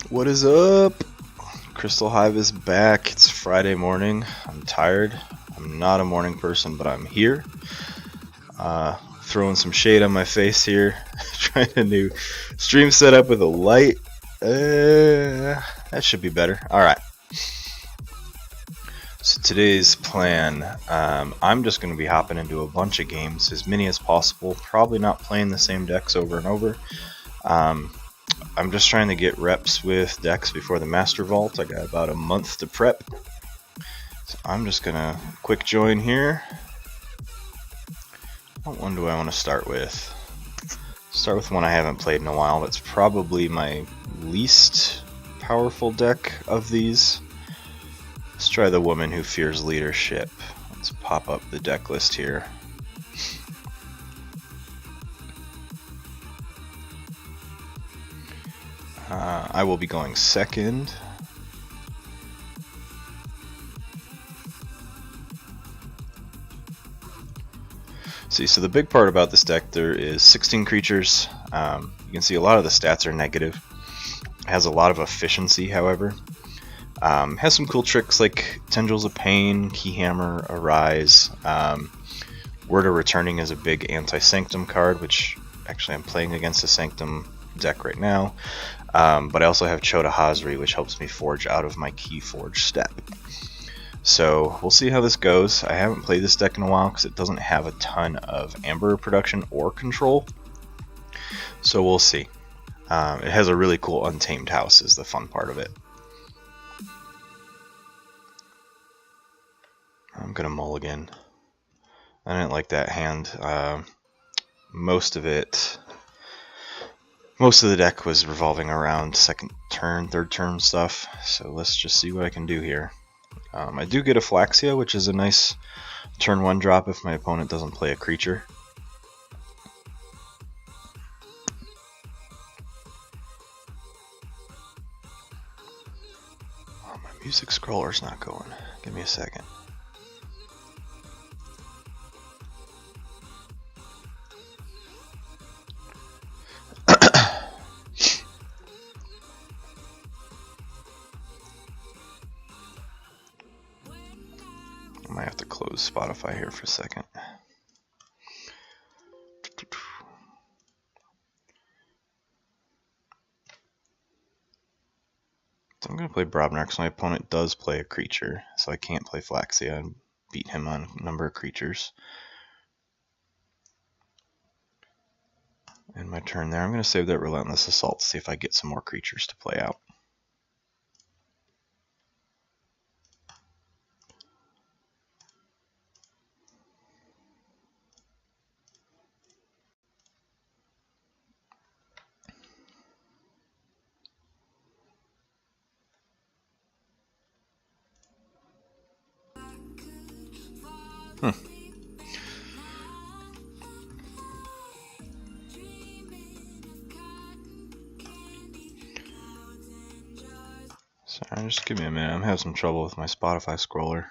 What is up? Crystal Hive is back. It's Friday morning. I'm tired. I'm not a morning person, but I'm here. Throwing some shade on my face here. Trying a new stream setup with a light. That should be better. Alright. So today's plan, I'm just going to be hopping into a bunch of games, as many as possible. Probably not playing the same decks over and over. I'm just trying to get reps with decks before the Master Vault. I got about a month to prep. So I'm just gonna quick join here. What one do I want to start with? Start with one I haven't played in a while. That's probably my least powerful deck of these. Let's try the Woman Who Fears Leadership. Let's pop up the deck list here. I will be going second. See, so the big part about this deck, there is 16 creatures. You can see a lot of the stats are negative. It has a lot of efficiency, however. Has some cool tricks like Tendrils of Pain, Keyhammer, Arise. Word of Returning is a big anti-Sanctum card, which actually I'm playing against a Sanctum deck right now. But I also have Chota Hazri, which helps me forge out of my Key Forge step. So we'll see how this goes. I haven't played this deck in a while because it doesn't have a ton of Amber production or control. So we'll see. It has a really cool Untamed House is the fun part of it. I'm going to mulligan. I didn't like that hand. Most of the deck was revolving around second turn, third turn stuff, so let's just see what I can do here. I do get a Flaxia, which is a nice turn 1 drop if my opponent doesn't play a creature. Oh, my music scroller's not going. Give me a second. I might have to close Spotify here for a second. So I'm going to play Brobnar because my opponent does play a creature, so I can't play Flaxia and beat him on a number of creatures. In my turn there, I'm going to save that Relentless Assault to see if I get some more creatures to play out. Sorry, just give me a minute. I'm having some trouble with my Spotify scroller.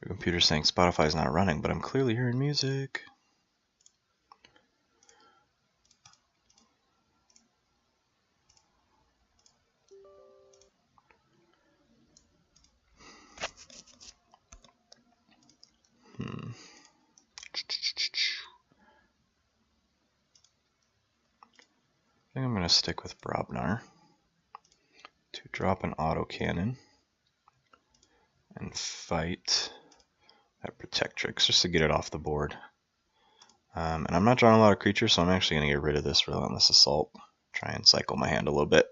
Your computer's saying Spotify's not running, but I'm clearly hearing music. I think I'm going to stick with Brobnar to drop an autocannon and fight that Protectrix just to get it off the board. And I'm not drawing a lot of creatures, so I'm actually going to get rid of this Relentless Assault. Try and cycle my hand a little bit.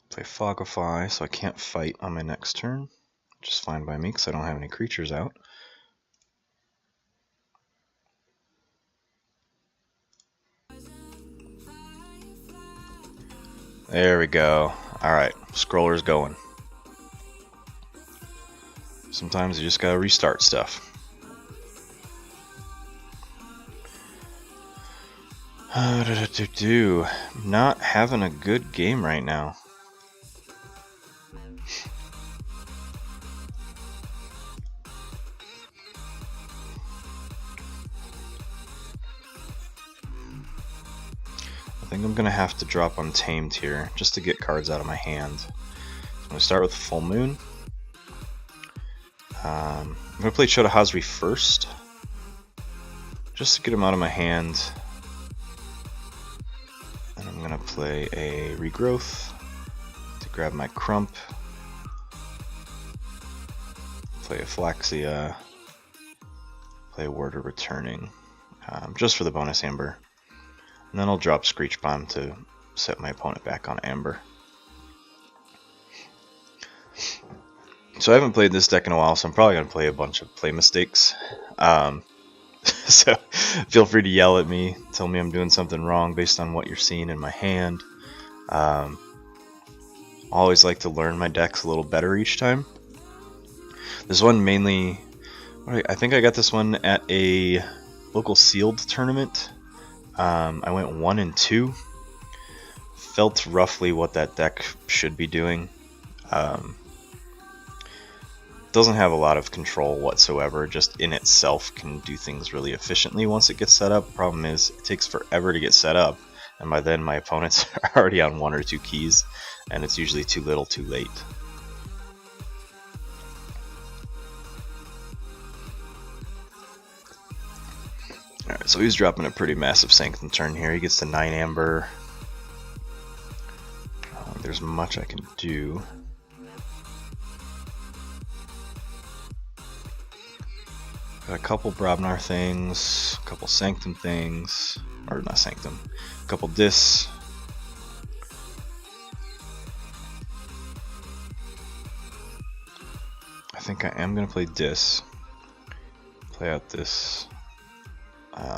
Play Fogify, so I can't fight on my next turn, which is fine by me because I don't have any creatures out. There we go. Alright, scroller's going. Sometimes you just gotta restart stuff. Not having a good game right now. I think I'm gonna have to drop Untamed here just to get cards out of my hand. So I'm gonna start with Full Moon. I'm gonna play Chota Hazri first, just to get him out of my hand. And I'm gonna play a Regrowth to grab my Crump. Play a Flaxia. Play a Warder Returning, just for the bonus Amber. And then I'll drop Screech Bomb to set my opponent back on Amber. So I haven't played this deck in a while, so I'm probably going to play a bunch of play mistakes. So feel free to yell at me, tell me I'm doing something wrong based on what you're seeing in my hand. I always like to learn my decks a little better each time. This one mainly, I think I got this one at a local sealed tournament. I went 1-2. Felt roughly what that deck should be doing. Doesn't have a lot of control whatsoever, just in itself can do things really efficiently once it gets set up. Problem is, it takes forever to get set up, and by then my opponents are already on 1 or 2 keys, and it's usually too little too late. Alright, so he's dropping a pretty massive Sanctum turn here. He gets to 9 Amber. There's much I can do. Got a couple Brobnar things, a couple Sanctum things, or not Sanctum, a couple Dis. I think I am going to play Dis. Play out this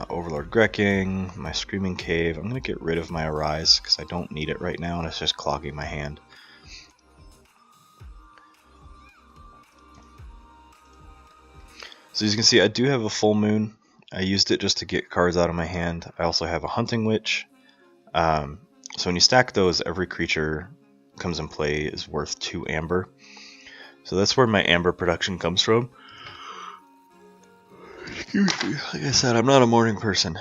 Overlord Grekking, my Screaming Cave. I'm going to get rid of my Arise because I don't need it right now and it's just clogging my hand. So as you can see, I do have a Full Moon. I used it just to get cards out of my hand. I also have a Hunting Witch. So when you stack those, every creature comes in play is worth 2 Amber. So that's where my Amber production comes from. Excuse me. Like I said, I'm not a morning person.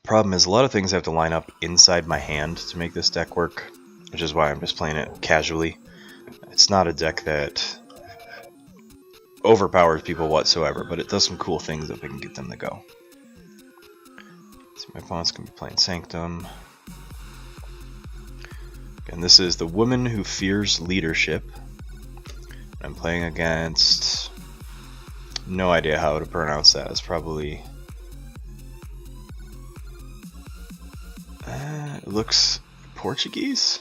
Problem is, a lot of things have to line up inside my hand to make this deck work, which is why I'm just playing it casually. It's not a deck that overpowers people whatsoever, but it does some cool things if I can get them to go. So my opponent's going to be playing Sanctum. And this is the Woman Who Fears Leadership. I'm playing against... no idea how to pronounce that. It's probably... it looks Portuguese?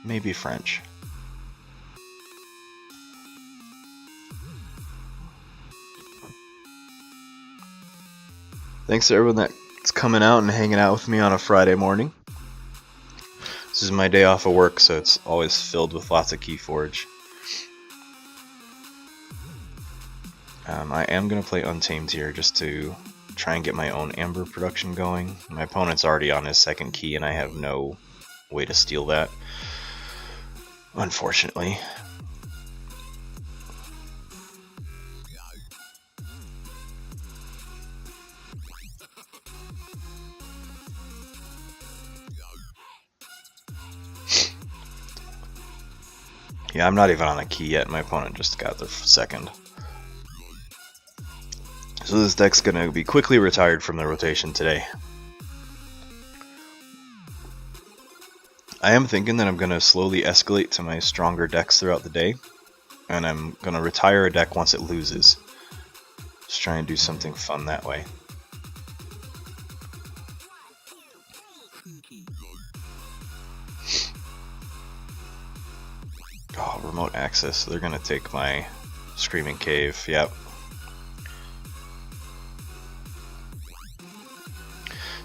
Maybe French. Thanks to everyone that's coming out and hanging out with me on a Friday morning. This is my day off of work, so it's always filled with lots of Keyforge. I am going to play Untamed here just to try and get my own Amber production going. My opponent's already on his 2nd key and I have no way to steal that, unfortunately. Yeah, I'm not even on a key yet. My opponent just got their 2nd. So this deck's going to be quickly retired from the rotation today. I am thinking that I'm going to slowly escalate to my stronger decks throughout the day. And I'm going to retire a deck once it loses. Just try and do something fun that way. Oh, remote access. They're going to take my Screaming Cave. Yep.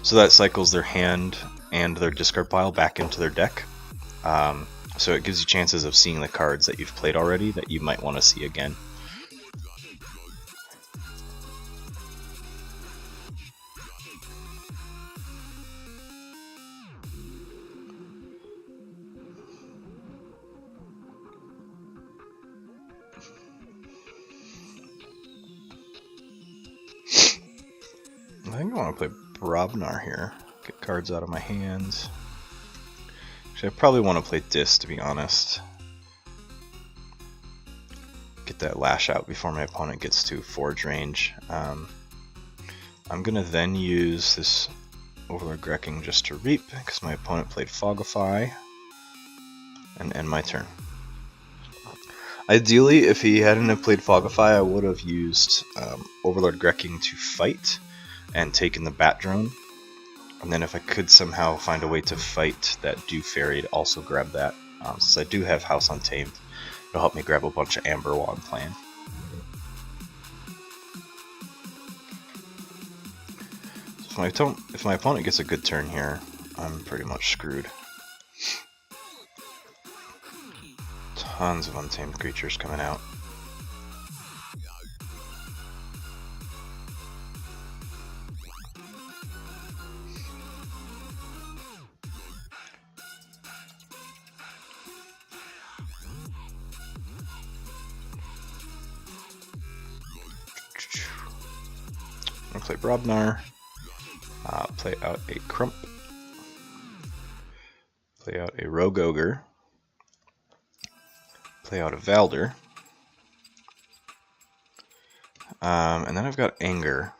So that cycles their hand and their discard pile back into their deck. So it gives you chances of seeing the cards that you've played already that you might want to see again. I think I want to play Brobnar here. Get cards out of my hands. Actually, I probably want to play Dis, to be honest. Get that Lash out before my opponent gets to Forge range. I'm going to then use this Overlord Grekking just to reap, because my opponent played Fogify, and end my turn. Ideally, if he hadn't have played Fogify, I would have used Overlord Grekking to fight and taken the Bat Drone. And then if I could somehow find a way to fight that Dew Fairy, to also grab that. Since I do have House Untamed, it'll help me grab a bunch of Amber while I'm playing. So if my opponent gets a good turn here, I'm pretty much screwed. Tons of untamed creatures coming out. I'm gonna play Brobnar, play out a Crump, play out a Rogue Ogre, play out a Valder, and then I've got Anger.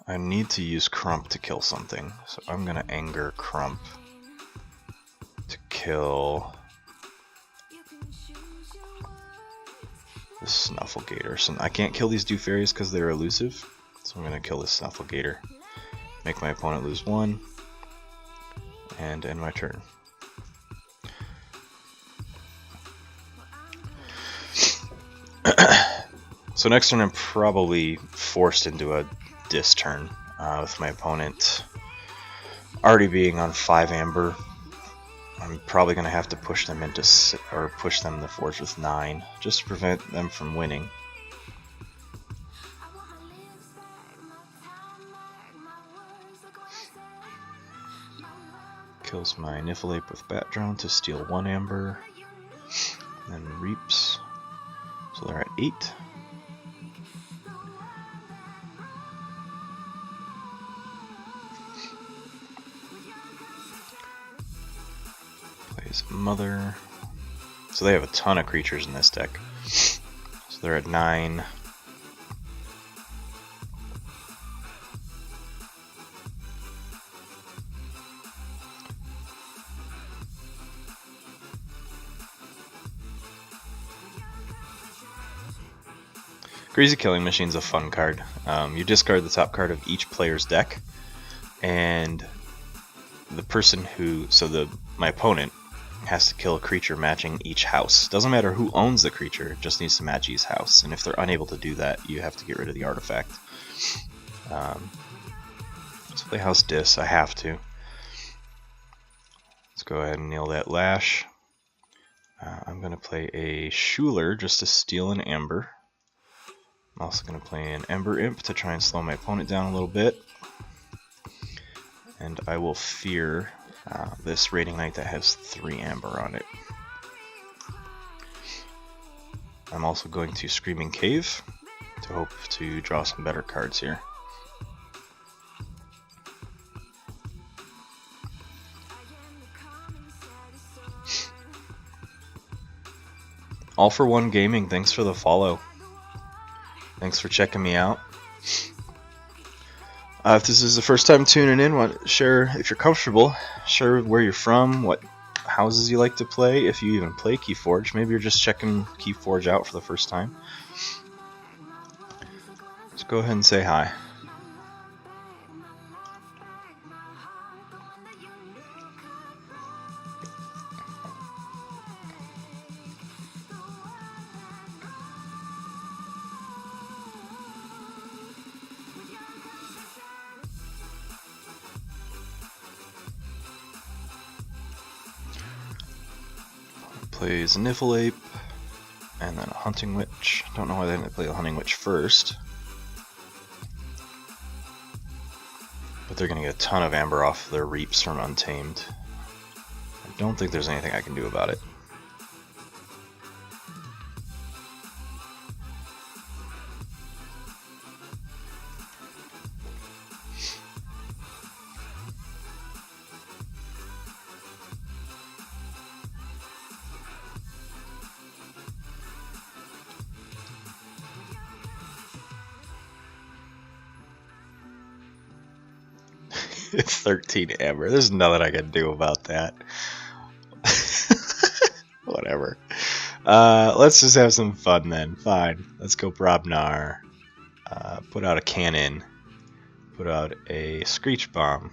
I need to use Crump to kill something, so I'm gonna Anger Crump to kill the Snufflegator. So I can't kill these Dew Fairies because they're elusive, so I'm gonna kill this Snufflegator, make my opponent lose 1, and end my turn. So next turn I'm probably forced into a Dis turn, with my opponent already being on 5 Amber. I'm probably going to have to push them into push them to Forge with 9, just to prevent them from winning. Kills my Niffleape with Bat Drone to steal 1 Amber, and then reaps. So they're at 8. Plays Mother. So they have a ton of creatures in this deck. So they're at 9. Greasy Killing Machine's a fun card. You discard the top card of each player's deck, and the person who, my opponent, has to kill a creature matching each house. Doesn't matter who owns the creature, it just needs to match each house. And if they're unable to do that, you have to get rid of the artifact. Let's play House Dis. I have to. Let's go ahead and nail that Lash. I'm going to play a Schuler just to steal an Amber. I'm also going to play an Ember Imp to try and slow my opponent down a little bit. And I will fear this Raiding Knight that has 3 Amber on it. I'm also going to Screaming Cave to hope to draw some better cards here. All for One Gaming, thanks for the follow. Thanks for checking me out. If this is the first time tuning in, share, if you're comfortable, share where you're from, what houses you like to play, if you even play Keyforge. Maybe you're just checking Keyforge out for the first time. Just go ahead and say hi. Plays Niffleape, and then a Hunting Witch. Don't know why they didn't play the Hunting Witch first. But they're going to get a ton of Amber off their Reaps from Untamed. I don't think there's anything I can do about it. It's 13 amber. There's nothing I can do about that. Whatever. Let's just have some fun then. Fine. Let's go Brobnar. Put out a cannon. Put out a screech bomb.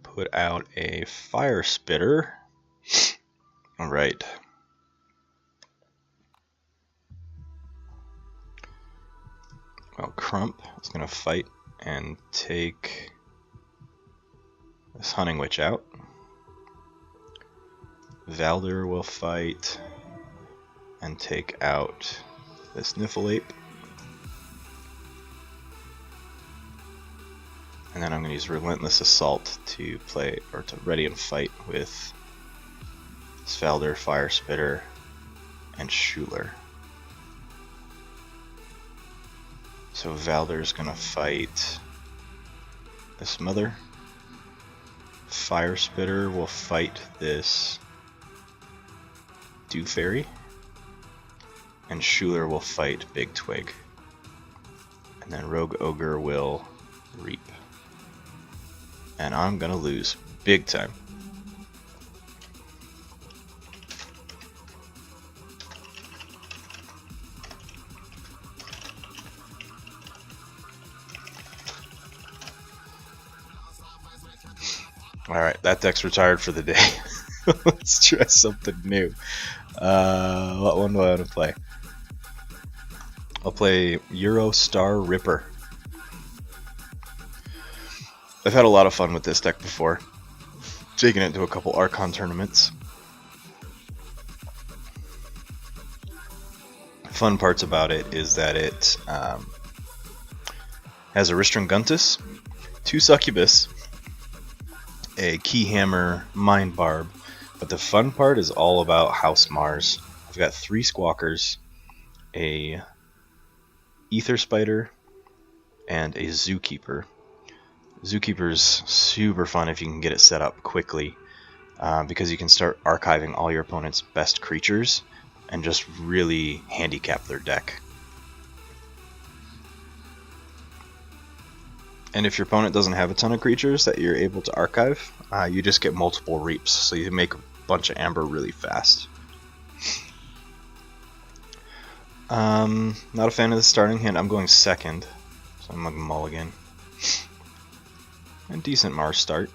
Put out a fire spitter. Alright. Well, Crump is going to fight and take this Hunting Witch out. Valder will fight and take out this Niffleape. And then I'm going to use Relentless Assault to play, or to ready and fight with Svalder, Fire Spitter, and Schuler. So Valder's going to fight this Mother. Fire Spitter will fight this Dew Fairy. And Schuler will fight Big Twig. And then Rogue Ogre will Reap. And I'm gonna lose big time. Alright, that deck's retired for the day. Let's try something new. What one do I want to play? I'll play Eurostar Ripper. I've had a lot of fun with this deck before. Taken it to a couple Archon tournaments. Fun parts about it is that it has a Ristringuntus, 2 Succubus, a Keyhammer, Mind Barb, but the fun part is all about House Mars. I've got 3 Squawkers, a Ether Spider, and a Zookeeper. Zookeeper's super fun if you can get it set up quickly, because you can start archiving all your opponent's best creatures and just really handicap their deck. And if your opponent doesn't have a ton of creatures that you're able to archive, you just get multiple reaps, so you make a bunch of amber really fast. Not a fan of the starting hand. I'm going second, so I'm going to mulligan. A decent Mars start.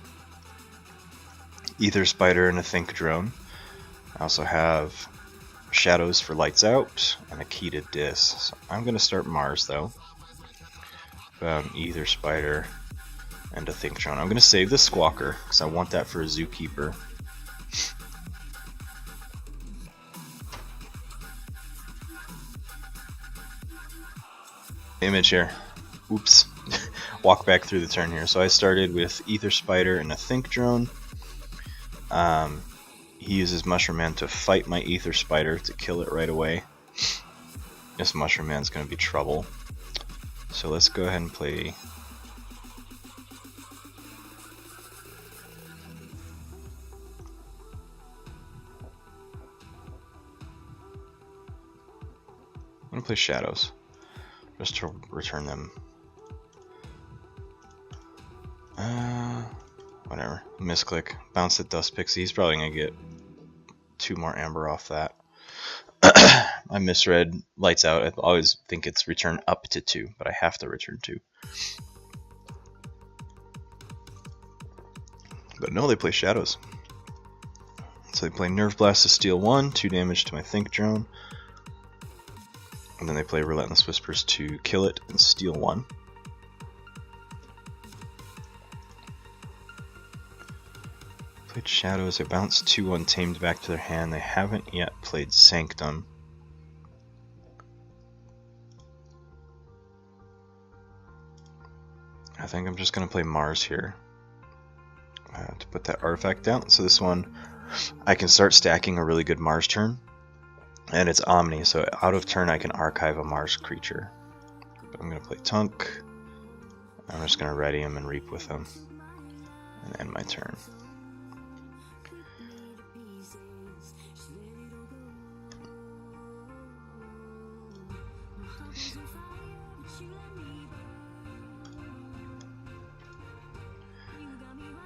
Ether Spider and a Think Drone. I also have Shadows for Lights Out and a Key to Dis. So I'm going to start Mars though. Ether Spider and a Think Drone. I'm going to save the Squawker because I want that for a Zookeeper. Image here. Oops. Walk back through the turn here. So I started with Ether Spider and a Think Drone. He uses Mushroom Man to fight my Ether Spider to kill it right away. This Mushroom Man's going to be trouble. So let's go ahead and play. I'm going to play Shadows just to return them. Whatever. Misclick. Bounce at Dust Pixie. He's probably going to get 2 more amber off that. I misread Lights Out. I always think it's return up to 2, but I have to return 2. But no, they play Shadows. So they play Nerve Blast to steal 1, 2 damage to my Think Drone. And then they play Relentless Whispers to kill it and steal 1. Played Shadows. They bounced 2 Untamed back to their hand. They haven't yet played Sanctum. I think I'm just going to play Mars here to put that artifact down. So this one, I can start stacking a really good Mars turn. And it's Omni, so out of turn I can archive a Mars creature. But I'm going to play Tunk. I'm just going to ready him and Reap with him. And end my turn.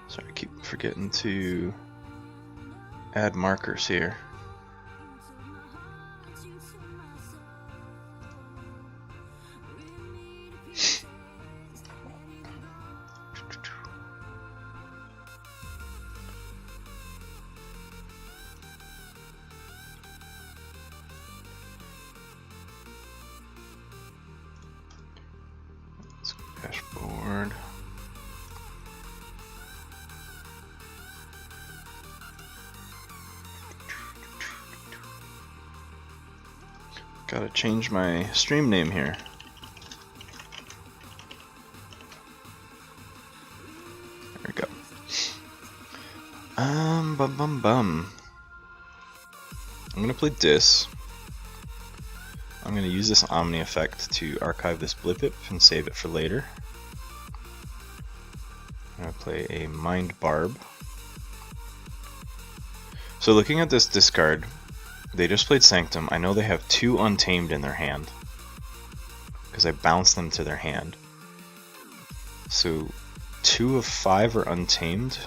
Sorry, I keep forgetting to add markers here. Dashboard. Gotta change my stream name here. There we go. Bum. I'm gonna play Dis. I'm gonna use this Omni effect to archive this Blip and save it for later. I'm gonna play a Mind Barb. So looking at this discard, they just played Sanctum. I know they have 2 Untamed in their hand, because I bounced them to their hand. So 2 of 5 are Untamed.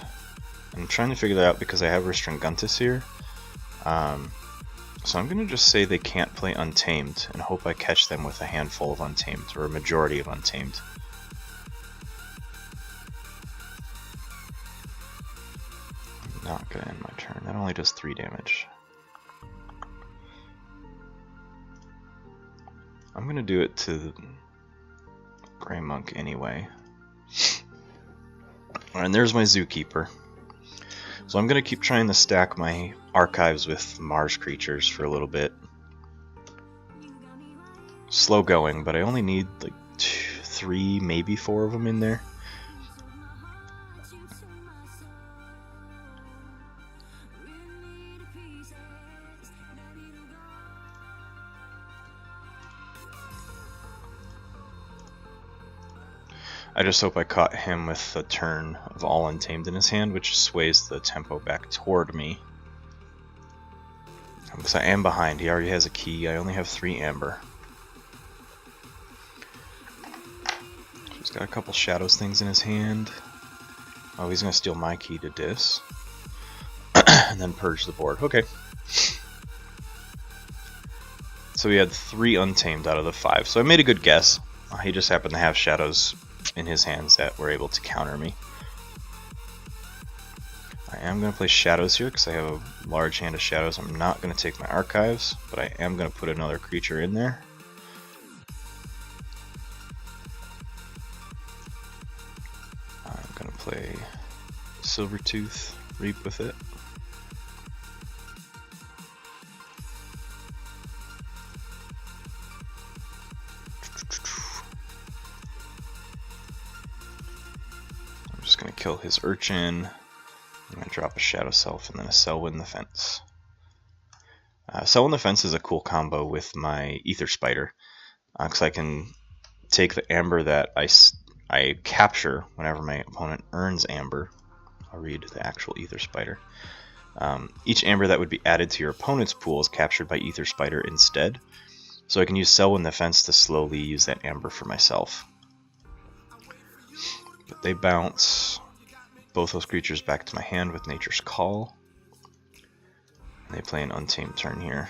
I'm trying to figure that out because I have Restringuntus here. So I'm going to just say they can't play Untamed and hope I catch them with a handful of Untamed, or a majority of Untamed. I'm not going to end my turn. That only does 3 damage. I'm going to do it to the Grey Monk anyway. And there's my Zookeeper. So I'm going to keep trying to stack my archives with Mars creatures for a little bit. Slow going, but I only need like 3, maybe 4 of them in there. I just hope I caught him with a turn of all Untamed in his hand, which sways the tempo back toward me. Because I am behind. He already has a key. I only have 3 amber. He's got a couple Shadows things in his hand. Oh, he's going to steal my key to Dis. And then purge the board. Okay. So we had 3 Untamed out of the 5. So I made a good guess. He just happened to have Shadows in his hands that were able to counter me. I am going to play Shadows here because I have a large hand of Shadows. I'm not going to take my archives, but I am going to put another creature in there. I'm going to play Silvertooth, Reap with it. Kill his Urchin. I'm going to drop a Shadow Self and then a Selwyn the Fence. Selwyn the Fence is a cool combo with my Ether Spider, because I can take the Amber that I capture whenever my opponent earns Amber. I'll read the actual Ether Spider. Each Amber that would be added to your opponent's pool is captured by Ether Spider instead. So I can use Selwyn the Fence to slowly use that Amber for myself. But they bounce both those creatures back to my hand with Nature's Call. And they play an Untamed turn here.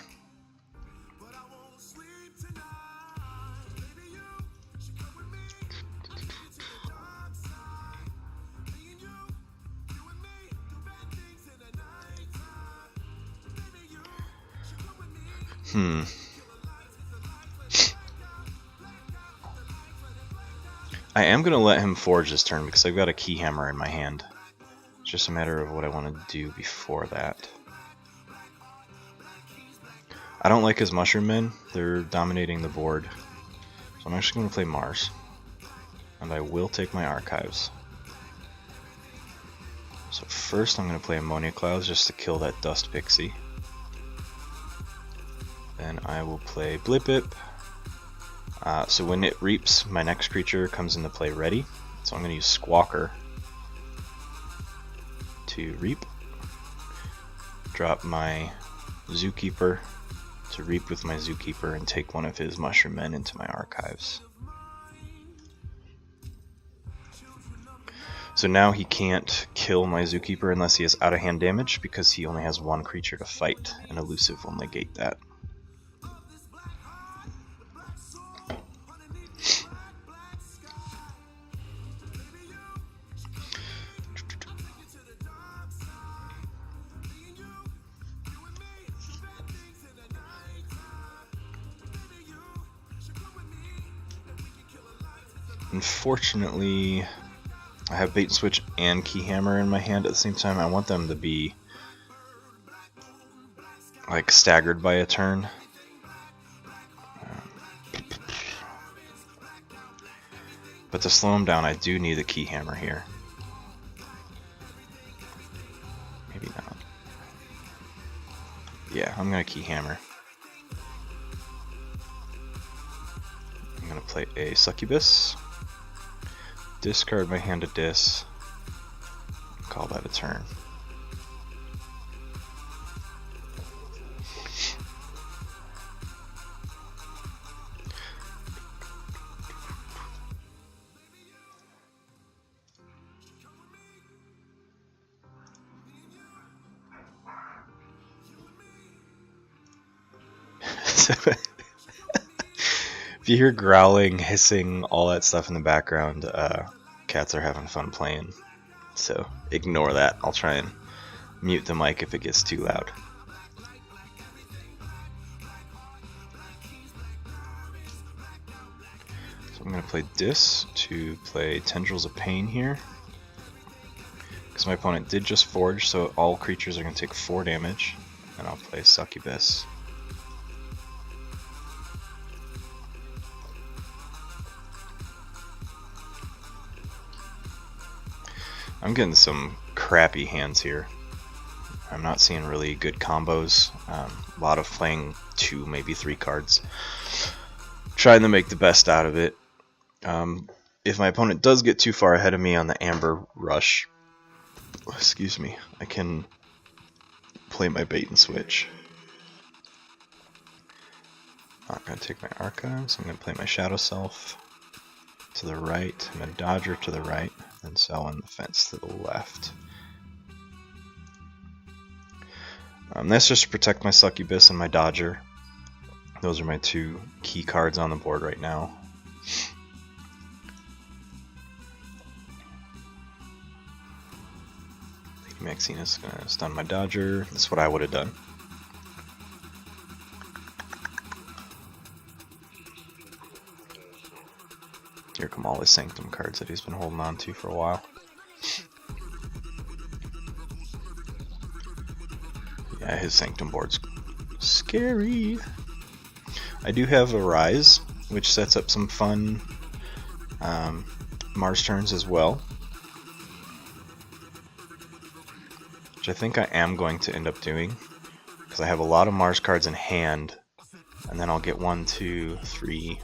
I am going to let him forge this turn because I've got a Key Hammer in my hand. It's just a matter of what I want to do before that. I don't like his Mushroom Men. They're dominating the board. So I'm actually going to play Mars. And I will take my archives. So first I'm going to play Ammonia Clouds just to kill that Dust Pixie. Then I will play Blip. So when it reaps, my next creature comes into play ready. So I'm going to use Squawker to reap. Drop my Zookeeper to reap with my Zookeeper and take one of his Mushroom Men into my archives. So now he can't kill my Zookeeper unless he has out-of-hand damage, because he only has one creature to fight, and Elusive will negate that. Unfortunately, I have Bait and Switch and Keyhammer in my hand at the same time. I want them to be like staggered by a turn. But to slow him down, I do need a Keyhammer here. Maybe not. Yeah, I'm gonna Keyhammer. I'm gonna play a Succubus. Discard my hand to Dis. Call that a turn. If you hear growling, hissing, all that stuff in the background, cats are having fun playing. So ignore that. I'll try and mute the mic if it gets too loud. So I'm going to play Dis to play Tendrils of Pain here. Because my opponent did just Forge, so all creatures are going to take 4 damage. And I'll play Succubus. I'm getting some crappy hands here. I'm not seeing really good combos. A lot of playing 2, maybe 3 cards. Trying to make the best out of it. If my opponent does get too far ahead of me on the Amber Rush, excuse me, I can play my Bait and Switch. Not going to take my Archives. I'm going to play my Shadow Self to the right, and a Dodger to the right, and Cell on the Fence to the left. That's just to protect my Succubus and my Dodger. Those are my 2 key cards on the board right now. Lady Maxina's going to stun my Dodger. That's what I would have done. Here come all his Sanctum cards that he's been holding on to for a while. Yeah, his Sanctum board's scary. I do have a Rise, which sets up some fun Mars turns as well. Which I think I am going to end up doing, because I have a lot of Mars cards in hand, and then I'll get 1, 2, 3,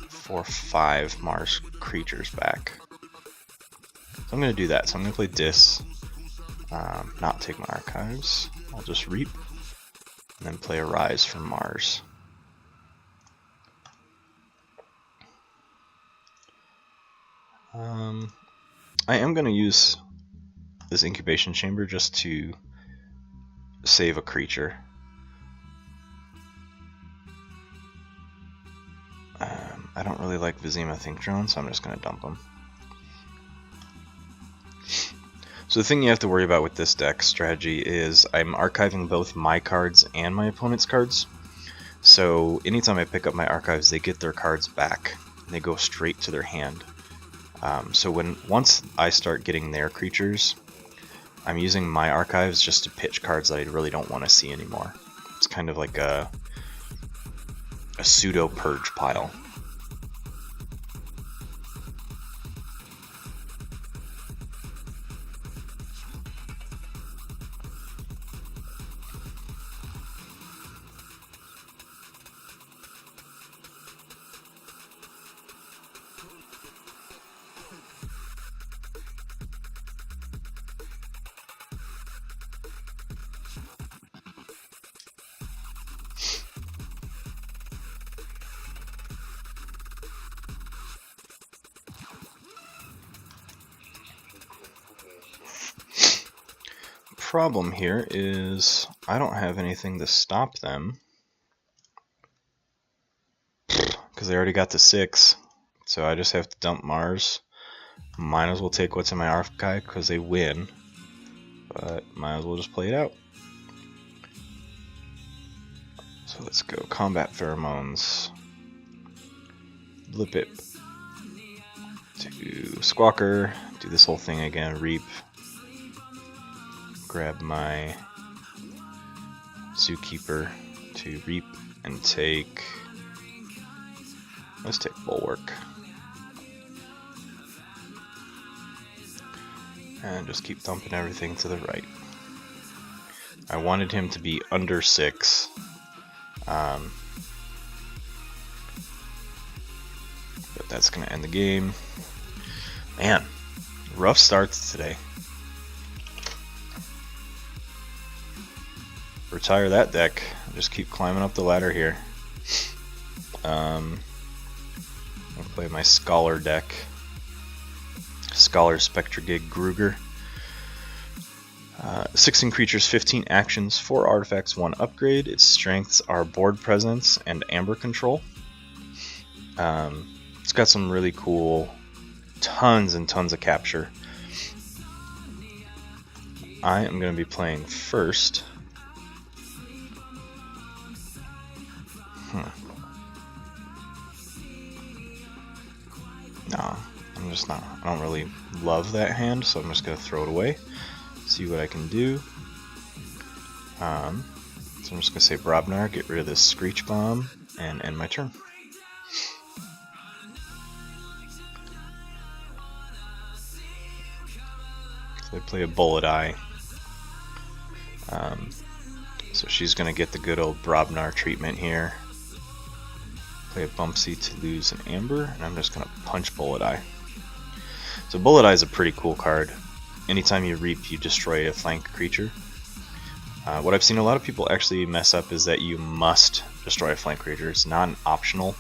4, 5 Mars creatures back. So I'm going to do that. So I'm going to play Dis, not take my Archives. I'll just Reap, and then play a Rise from Mars. I am going to use this Incubation Chamber just to save a creature. I don't really like Vizima Think Drone, so I'm just going to dump him. So the thing you have to worry about with this deck strategy is I'm archiving both my cards and my opponent's cards. So anytime I pick up my archives, they get their cards back, and they go straight to their hand. So once I start getting their creatures, I'm using my archives just to pitch cards that I really don't want to see anymore. It's kind of like a pseudo purge pile. problem here is I don't have anything to stop them because they already got to 6, so I just have to dump Mars. Might as well take what's in my archive because they win, but might as well just play it out. So let's go combat pheromones, Blip It to Squawker, do this whole thing again, Reap, grab my Zookeeper to Reap and take, let's take Bulwark. And just keep dumping everything to the right. I wanted him to be under 6. But that's going to end the game. Man, rough starts today. Retire that deck. Just keep climbing up the ladder here. I'll play my Scholar deck. Scholar Spectra Gig Gruger. 16 creatures, 15 actions, 4 artifacts, 1 upgrade. Its strengths are board presence and amber control. It's got some really cool, tons and tons of capture. I am going to be playing first. No, I'm just not. I don't really love that hand, so I'm just going to throw it away. See what I can do. So I'm just going to say Brobnar, get rid of this Screech Bomb, and end my turn. So they play a Bullet Eye. So she's going to get the good old Brobnar treatment here. Play a Bumpsy to lose an Amber, and I'm just going to punch Bullet Eye. So Bullet Eye is a pretty cool card. Anytime you Reap, you destroy a flank creature. What I've seen a lot of people actually mess up is that you must destroy a flank creature. It's not an optional.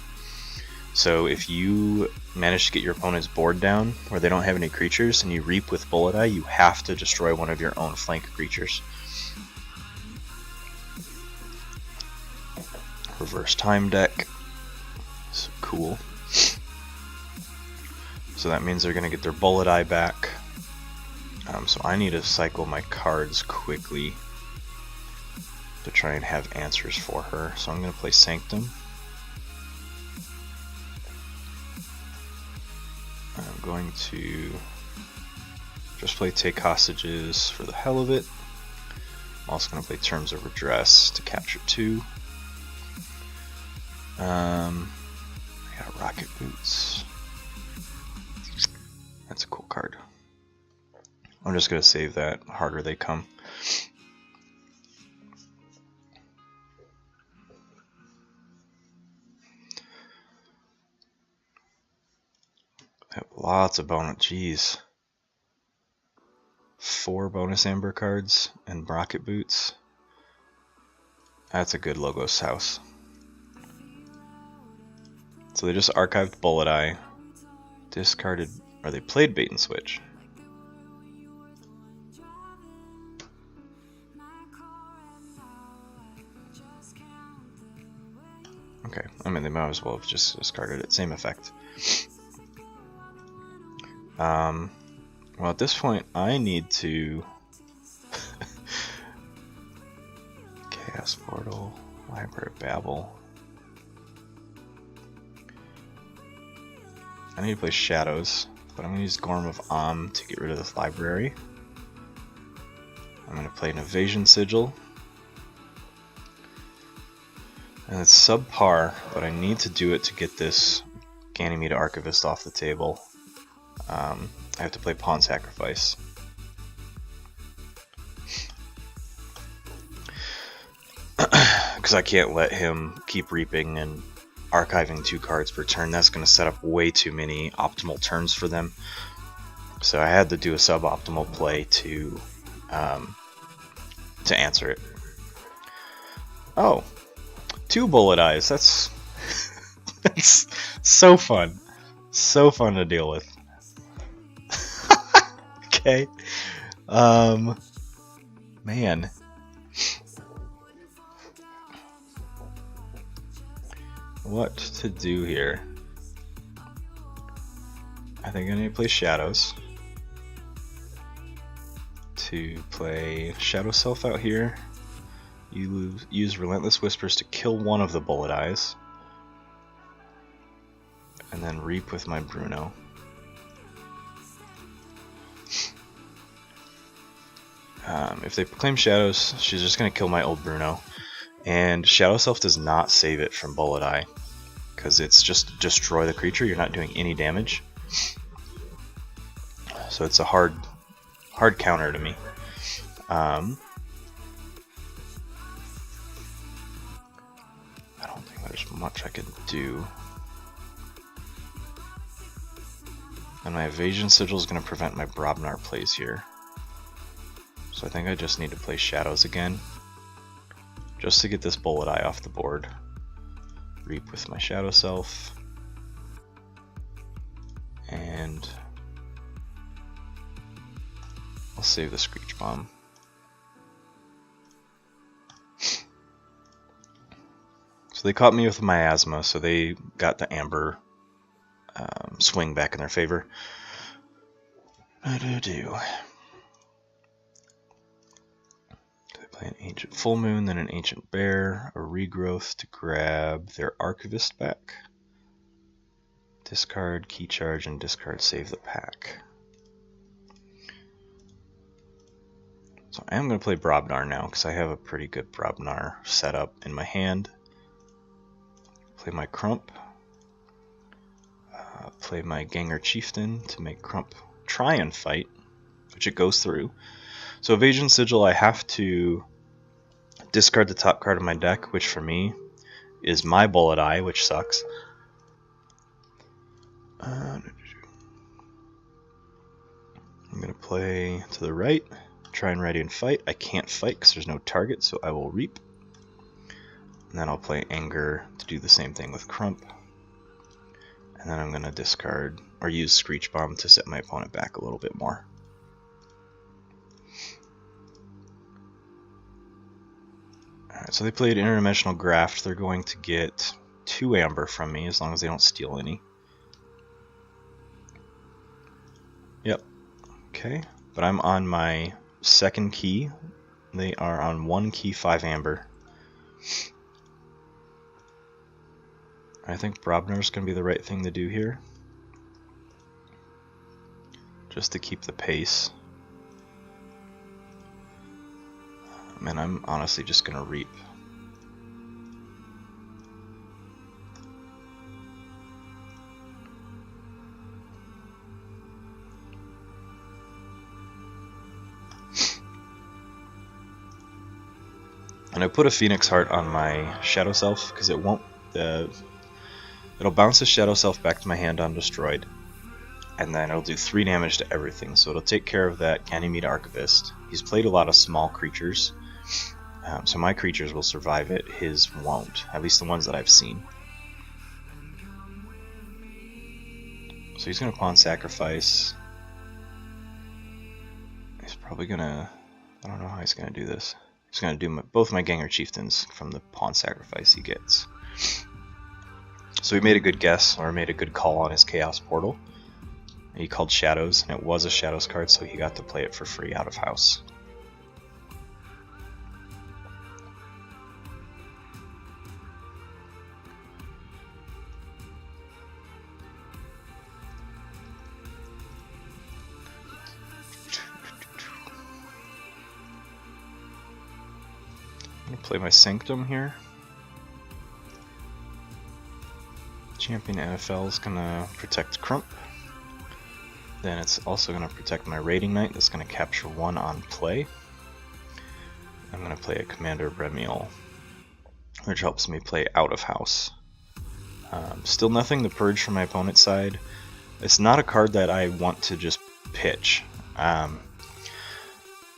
So if you manage to get your opponent's board down where they don't have any creatures and you Reap with Bullet Eye, you have to destroy one of your own flank creatures. Reverse Time deck. So cool. So that means they're going to get their Bullet Eye back. So I need to cycle my cards quickly to try and have answers for her. So I'm going to play Sanctum. I'm going to just play Take Hostages for the hell of it. I'm also going to play Terms of Redress to capture 2. I got Rocket Boots. That's a cool card. I'm just going to save that. Harder they come. I have lots of bonus. Jeez. 4 bonus Amber cards and Rocket Boots. That's a good Logos house. So they just archived Bullet Eye. Discarded, or they played Bait and Switch. Okay, I mean they might as well have just discarded it, same effect. Well at this point I need to Chaos Portal, Library of Babel. I need to play Shadows, but I'm going to use Gorm of Om to get rid of this library. I'm going to play an Evasion Sigil. And it's subpar, but I need to do it to get this Ganymede Archivist off the table. I have to play Pawn Sacrifice. Because I can't let him keep reaping and archiving 2 cards per turn. That's going to set up way too many optimal turns for them. So I had to do a suboptimal play to answer it. Oh, 2 Bullet Eyes. That's that's so fun. So fun to deal with. Man. What to do here? I think I need to play Shadows. To play Shadow Self out here. You use Relentless Whispers to kill one of the Bullet Eyes. And then Reap with my Bruno. If they proclaim Shadows, she's just going to kill my old Bruno. And Shadow Self does not save it from Bullet Eye. Because it's just destroy the creature, you're not doing any damage. So it's a hard counter to me. I don't think there's much I can do. And my Evasion Sigil is going to prevent my Brobnar plays here. So I think I just need to play Shadows again. Just to get this Bullet Eye off the board. Reap with my Shadow Self. And I'll save the Screech Bomb. So they caught me with Miasma, so they got the Amber swing back in their favor. What do I do? Do they play an Ancient Full Moon, then an Ancient Bear, a Regrowth to grab their Archivist back? Discard, Key Charge, and discard Save the Pack. So I am going to play Brobnar now, because I have a pretty good Brobnar setup in my hand. Play my Crump. Play my Ganger Chieftain to make Crump try and fight, which it goes through. So Evasion Sigil, I have to discard the top card of my deck, which for me is my Bullet Eye, which sucks. I'm going to play to the right, try and ready and fight. I can't fight because there's no target, so I will Reap. And then I'll play Anger to do the same thing with Crump. And then I'm going to discard or use Screech Bomb to set my opponent back a little bit more. Alright, so they played Interdimensional Graft. They're going to get 2 Amber from me as long as they don't steal any. Yep. Okay. But I'm on my second key. They are on 1 key, 5 Amber. I think Brobnar is going to be the right thing to do here. Just to keep the pace. And I'm honestly just going to Reap. And I put a Phoenix Heart on my Shadow Self because it won't. It'll bounce the Shadow Self back to my hand undestroyed, and then it'll do 3 damage to everything. So it'll take care of that Ganymede Archivist. He's played a lot of small creatures, so my creatures will survive it. His won't, at least the ones that I've seen. So he's going to Pawn Sacrifice. He's probably going to... I don't know how he's going to do this. He's going to do both my Ganger Chieftains from the Pawn Sacrifice he gets. So he made a good guess, or made a good call on his Chaos Portal. He called Shadows, and it was a Shadows card, so he got to play it for free out of house. I'm going to play my Sanctum here. Champion NFL is going to protect Crump. Then it's also going to protect my Raiding Knight that's going to capture 1 on play. I'm going to play a Commander Bremiel, which helps me play out of house. Still nothing to purge from my opponent's side. It's not a card that I want to just pitch.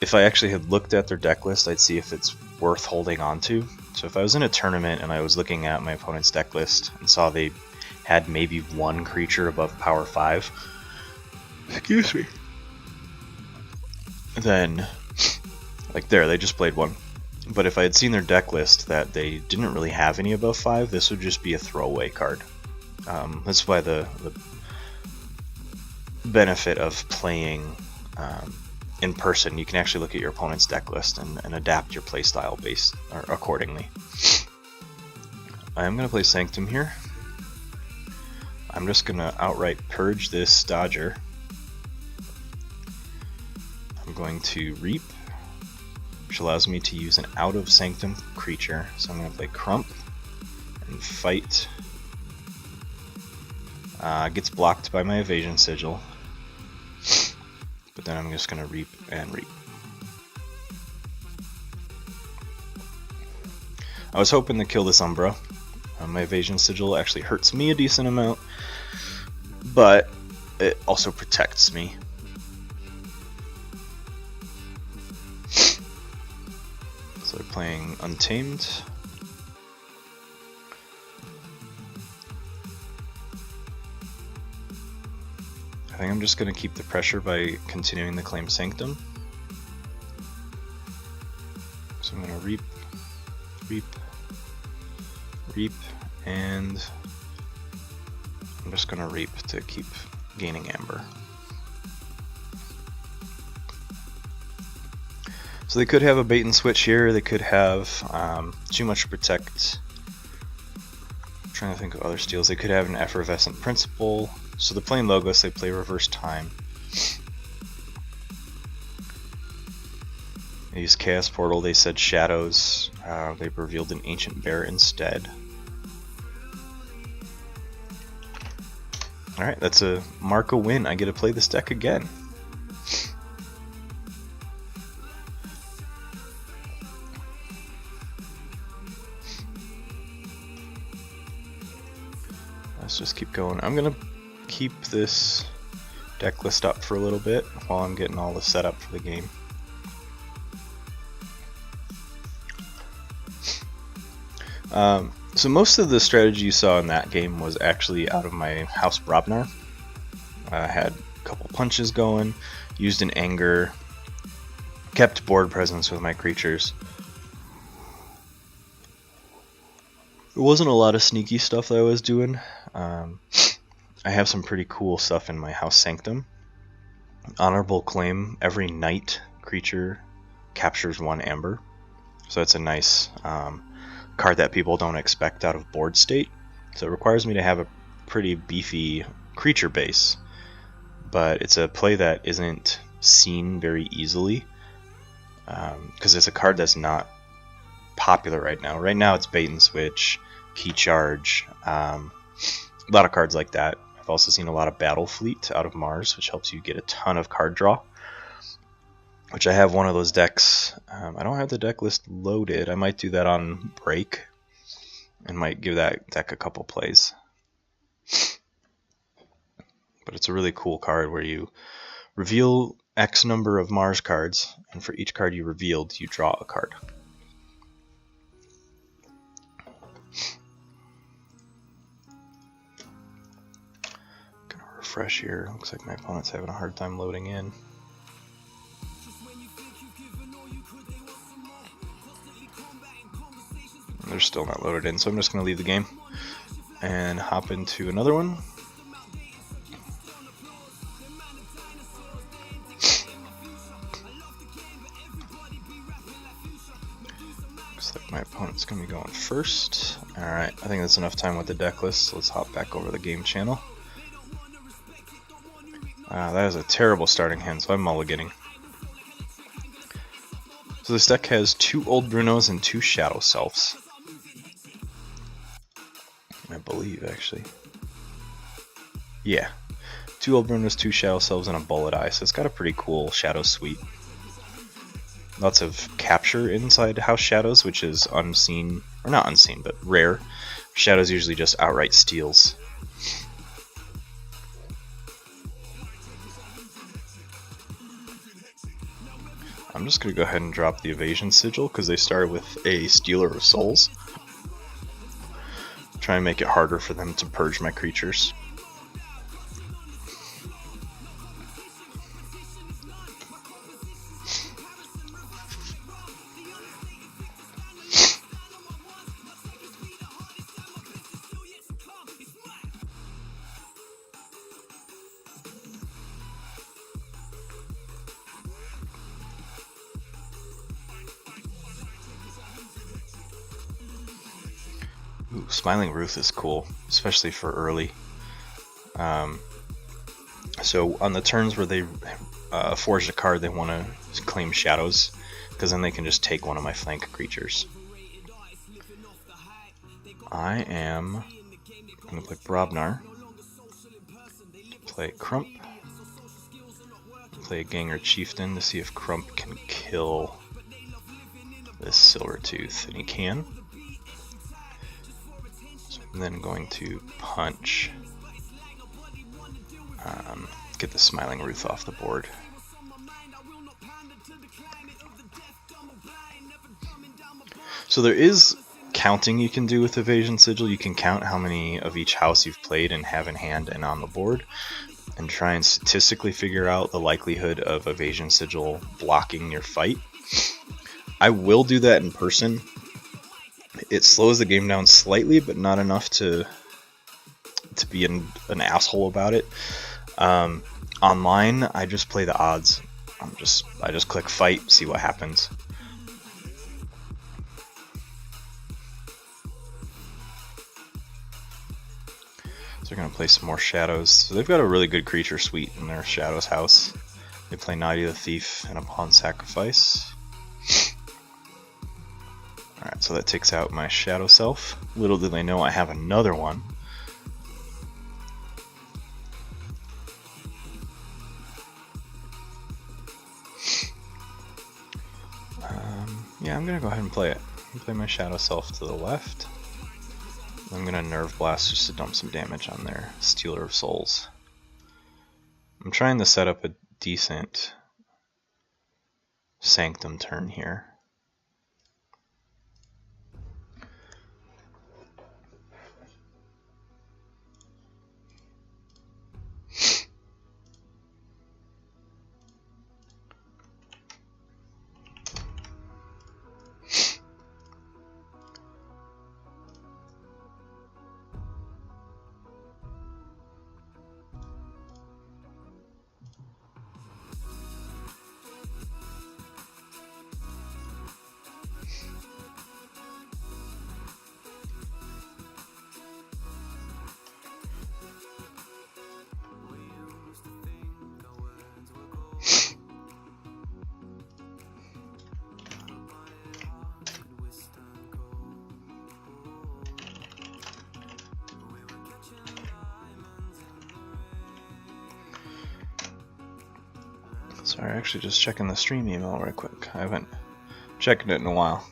If I actually had looked at their deck list, I'd see if it's worth holding on to. So if I was in a tournament and I was looking at my opponent's deck list and saw they had maybe 1 creature above power 5, excuse me, then Like there, they just played one. But if I had seen their deck list that they didn't really have any above 5, this would just be a throwaway card. That's why the benefit of playing in person, you can actually look at your opponent's deck list and adapt your playstyle based or accordingly. I'm going to play Sanctum here. I'm just going to outright purge this Dodger. I'm going to Reap, which allows me to use an out of Sanctum creature. So I'm going to play Crump and fight. Gets blocked by my Evasion Sigil. But then I'm just going to Reap and Reap. I was hoping to kill this Umbra. My Evasion Sigil actually hurts me a decent amount, but it also protects me. So they're playing Untamed. I think I'm just going to keep the pressure by continuing to claim Sanctum. So I'm going to Reap, Reap, Reap, and I'm just going to Reap to keep gaining Amber. So they could have a bait and switch here, they could have too much to protect. I'm trying to think of other steals. They could have an Effervescent Principle. So they're playing Logos, they play Reverse Time. They use Chaos Portal, they said Shadows. They revealed an Ancient Bear instead. Alright, that's a mark a win. I get to play this deck again. Let's just keep going. I'm gonna keep this deck list up for a little bit while I'm getting all the setup for the game. So most of the strategy you saw in that game was actually out of my House Brobnar. I had a couple punches going, used an Anger, kept board presence with my creatures. There wasn't a lot of sneaky stuff that I was doing. I have some pretty cool stuff in my House Sanctum. Honorable Claim, every night creature captures 1 Amber. So that's a nice card that people don't expect out of board state. So it requires me to have a pretty beefy creature base. But it's a play that isn't seen very easily. Because it's a card that's not popular right now. Right now it's Bait and Switch, Key Charge, a lot of cards like that. I've also seen a lot of Battle Fleet out of Mars, which helps you get a ton of card draw. Which I have one of those decks. I don't have the deck list loaded. I might do that on break and might give that deck a couple plays. But it's a really cool card where you reveal X number of Mars cards, and for each card you revealed, you draw a card. Gonna refresh here. Looks like my opponent's having a hard time loading in. They're still not loaded in, so I'm just going to leave the game and hop into another one. Looks like my opponent's going to be going first. Alright, I think that's enough time with the deck list, so let's hop back over to the game channel. That is a terrible starting hand, so I'm mulliganing. So this deck has 2 Old Brunos and 2 Shadow Selves. I believe, actually. Yeah. 2 Old Brunos, 2 Shadow Selves, and a Bullet Eye, so it's got a pretty cool Shadow suite. Lots of capture inside House Shadows, which is unseen, or not unseen, but rare. Shadows usually just outright steals. I'm just going to go ahead and drop the Evasion Sigil, because they started with a Stealer of Souls. Try and make it harder for them to purge my creatures. Ooh, Smiling Ruth is cool, especially for early. So on the turns where they forge a card, they want to claim shadows, because then they can just take one of my flank creatures. I am going to play Brobnar, play Crump, play a Ganger Chieftain to see if Crump can kill this Silvertooth, and he can. So I'm then going to punch, get the Smiling Ruth off the board. So there is counting you can do with Evasion Sigil. You can count how many of each house you've played and have in hand and on the board, and try and statistically figure out the likelihood of Evasion Sigil blocking your fight. I will do that in person. It slows the game down slightly, but not enough to be an asshole about it. Online, I just play the odds. I just click fight, see what happens. They're going to play some more shadows. So they've got a really good creature suite in their shadows house. They play Nadia the Thief and a Pawn Sacrifice. Alright, so that takes out my shadow self. Little do they know I have another one. Yeah, I'm going to go ahead and play it. I'm play my shadow self to the left. I'm going to Nerve Blast just to dump some damage on their Stealer of Souls. I'm trying to set up a decent Sanctum turn here. Sorry, actually just checking the stream email right quick. I haven't checked it in a while.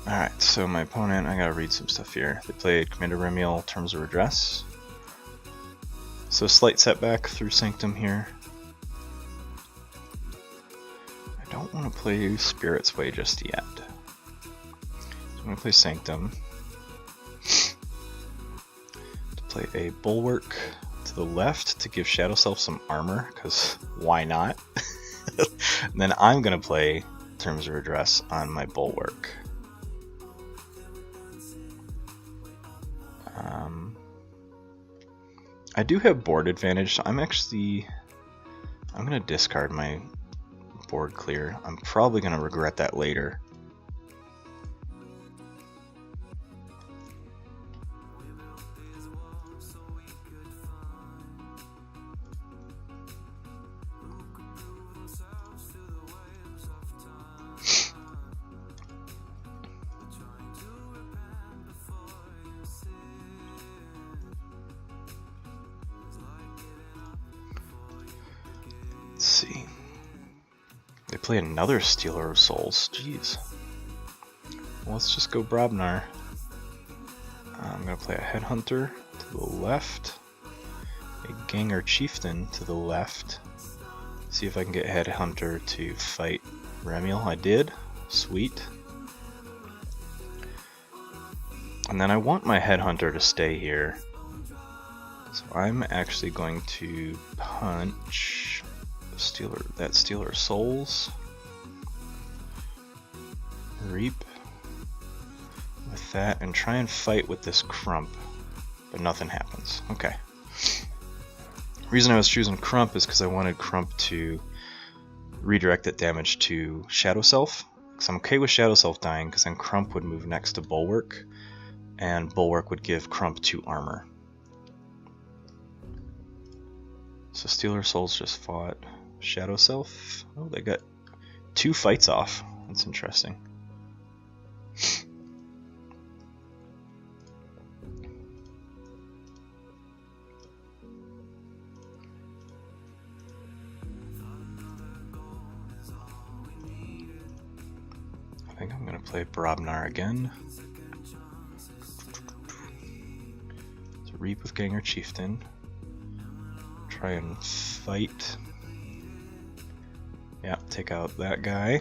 Alright, so my opponent, I gotta read some stuff here. They played Commander Remiel, Terms of Redress. So slight setback through Sanctum here. I don't want to play Spirit's Way just yet. So I'm going to play Sanctum. To play a Bulwark to the left to give Shadow Self some armor, because why not? And then I'm going to play Terms of Redress on my Bulwark. I do have board advantage, so I'm going to discard my board clear. I'm probably going to regret that later. Let's see. They play another Stealer of Souls. Jeez. Well, let's just go Brobnar. I'm going to play a Headhunter to the left. A Ganger Chieftain to the left. See if I can get Headhunter to fight Remiel. I did. Sweet. And then I want my Headhunter to stay here. So I'm actually going to punch that Stealer of Souls. Reap with that and try and fight with this Crump, but nothing happens. Okay. The reason I was choosing Crump is because I wanted Crump to redirect that damage to Shadow Self. Because I'm okay with Shadow Self dying, because then Crump would move next to Bulwark. and Bulwark would give Crump 2 armor. So Stealer Souls just fought Shadow Self. Oh, they got 2 fights off. That's interesting. I think I'm going to play Brobnar again. So Reap with Ganger Chieftain. Try and fight. Yeah, take out that guy.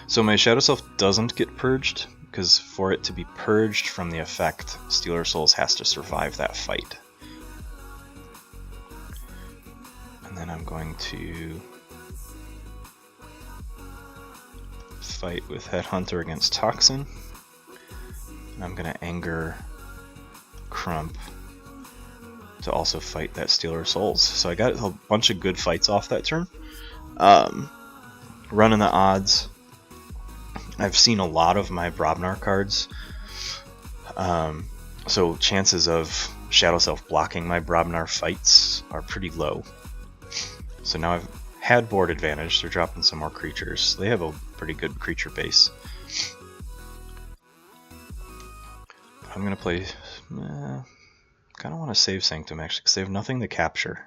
So my Shadow Self doesn't get purged, because for it to be purged from the effect, Stealer Souls has to survive that fight. And then I'm going to fight with Headhunter against Tungsten. And I'm going to anger Crump to also fight that Stealer Souls. So I got a bunch of good fights off that turn. Running the odds. I've seen a lot of my Brobnar cards. So chances of Shadow Self blocking my Brobnar fights are pretty low. So now I've had board advantage. They're dropping some more creatures. They have a pretty good creature base. I'm going to play... kind of want to save Sanctum actually, because they have nothing to capture.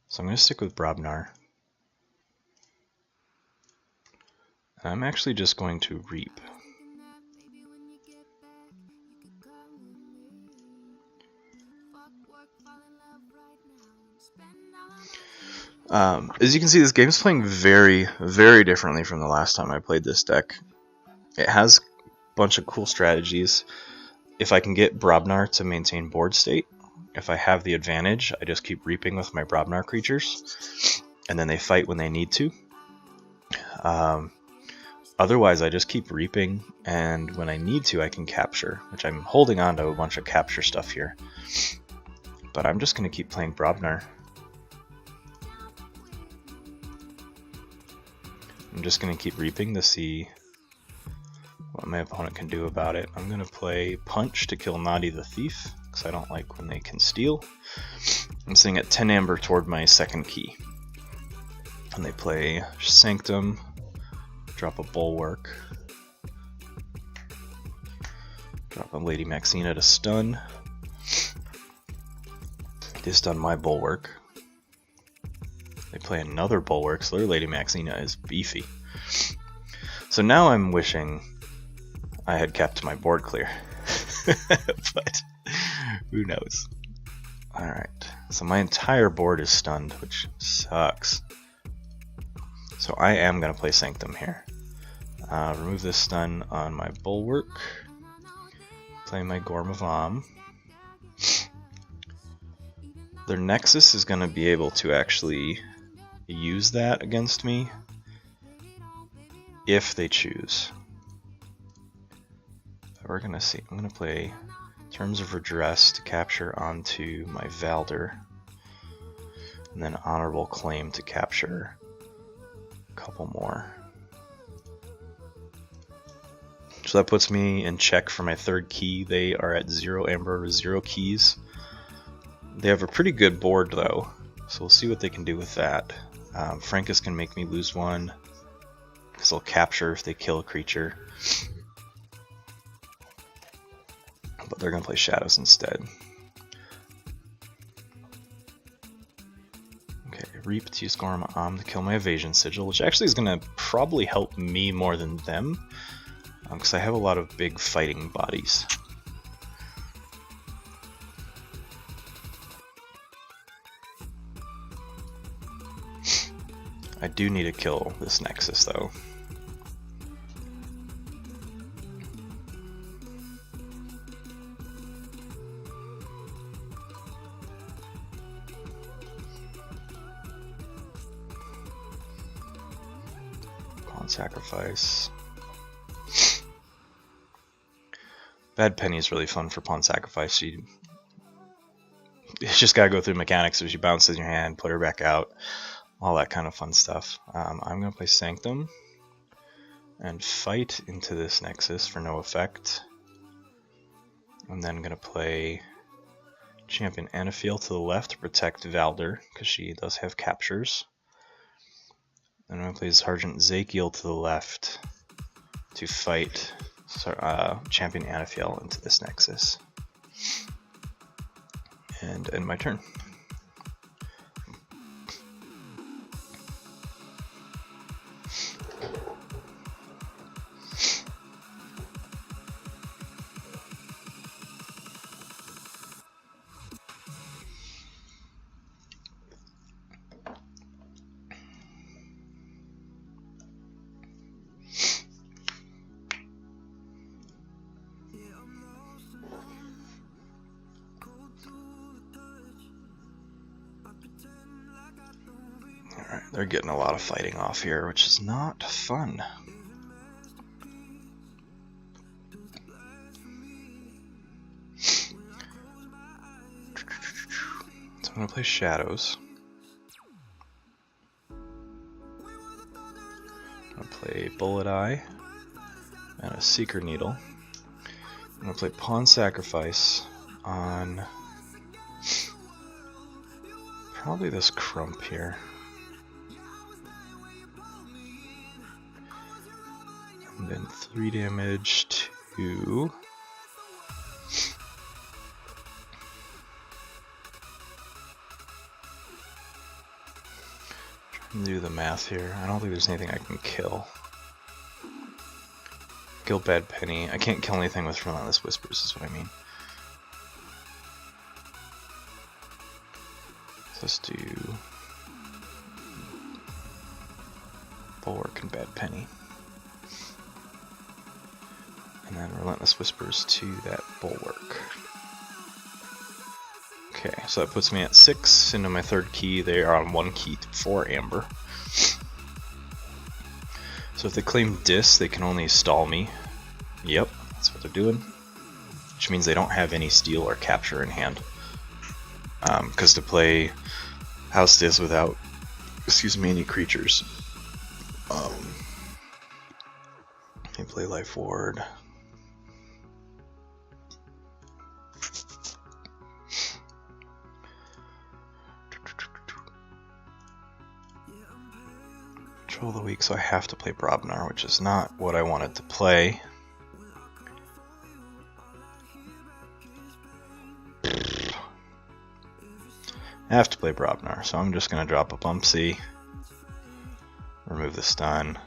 So I'm going to stick with Brobnar. And I'm actually just going to Reap. As you can see, this game's playing very, very differently from the last time I played this deck. It has a bunch of cool strategies. If I can get Brobnar to maintain board state, if I have the advantage, I just keep reaping with my Brobnar creatures, and then they fight when they need to. Otherwise, I just keep reaping, and when I need to, I can capture, which I'm holding on to a bunch of capture stuff here. But I'm just going to keep playing Brobnar. I'm just going to keep reaping to see what my opponent can do about it. I'm going to play Punch to kill Noddy the Thief, because I don't like when they can steal. I'm sitting at 10 amber toward my second key. And they play Sanctum, drop a Bulwark, drop a Lady Maxina to stun. They stun my Bulwark. They play another Bulwark, so their Lady Maxina is beefy. So now I'm wishing I had kept my board clear. But who knows. Alright, so my entire board is stunned, which sucks. So I am going to play Sanctum here. Remove this stun on my Bulwark. Play my Gorm of Om. Their Nexus is going to be able to actually use that against me if they choose. But we're going to see. I'm going to play Terms of Redress to capture onto my Valder, and then Honorable Claim to capture a couple more. So that puts me in check for my third key. They are at 0 amber, 0 keys. They have a pretty good board though, so we'll see what they can do with that. Frankus can make me lose one, because they'll capture if they kill a creature. But they're going to play Shadows instead. Okay, Reap to use Gorm to kill my Evasion Sigil, which actually is going to probably help me more than them, because I have a lot of big fighting bodies. I do need to kill this Nexus though. Pawn Sacrifice. Bad Penny is really fun for Pawn Sacrifice. You just gotta go through mechanics, so she bounces in your hand, put her back out, all that kind of fun stuff. I'm gonna play Sanctum, and fight into this Nexus for no effect. I'm then going to play Champion Anafiel to the left to protect Valder, because she does have captures. Then I'm going to play Sergeant Zakiel to the left to fight Champion Anafiel into this Nexus. And end my turn. Alright, they're getting a lot of fighting off here, which is not fun. So I'm going to play Shadows. I'm going to play Bullet Eye and a Seeker Needle. I'm going to play Pawn Sacrifice on probably this Crump here. And then 3 damage to trying to do the math here. I don't think there's anything I can kill. Kill Bad Penny. I can't kill anything with Relentless Whispers, is what I mean. So let's do Bulwark and Bad Penny. And then Relentless Whispers to that Bulwark. Okay, so that puts me at 6 into my 3rd key. They are on 1 key for Amber. So if they claim Dis, they can only stall me. Yep, that's what they're doing. Which means they don't have any steal or capture in hand. Because to play House Dis without, any creatures, they play Life Ward. Control the weak, so I have to play Brobnar, which is not what I wanted to play. I have to play Brobnar, so I'm just going to drop a Bumpsy, remove the stun,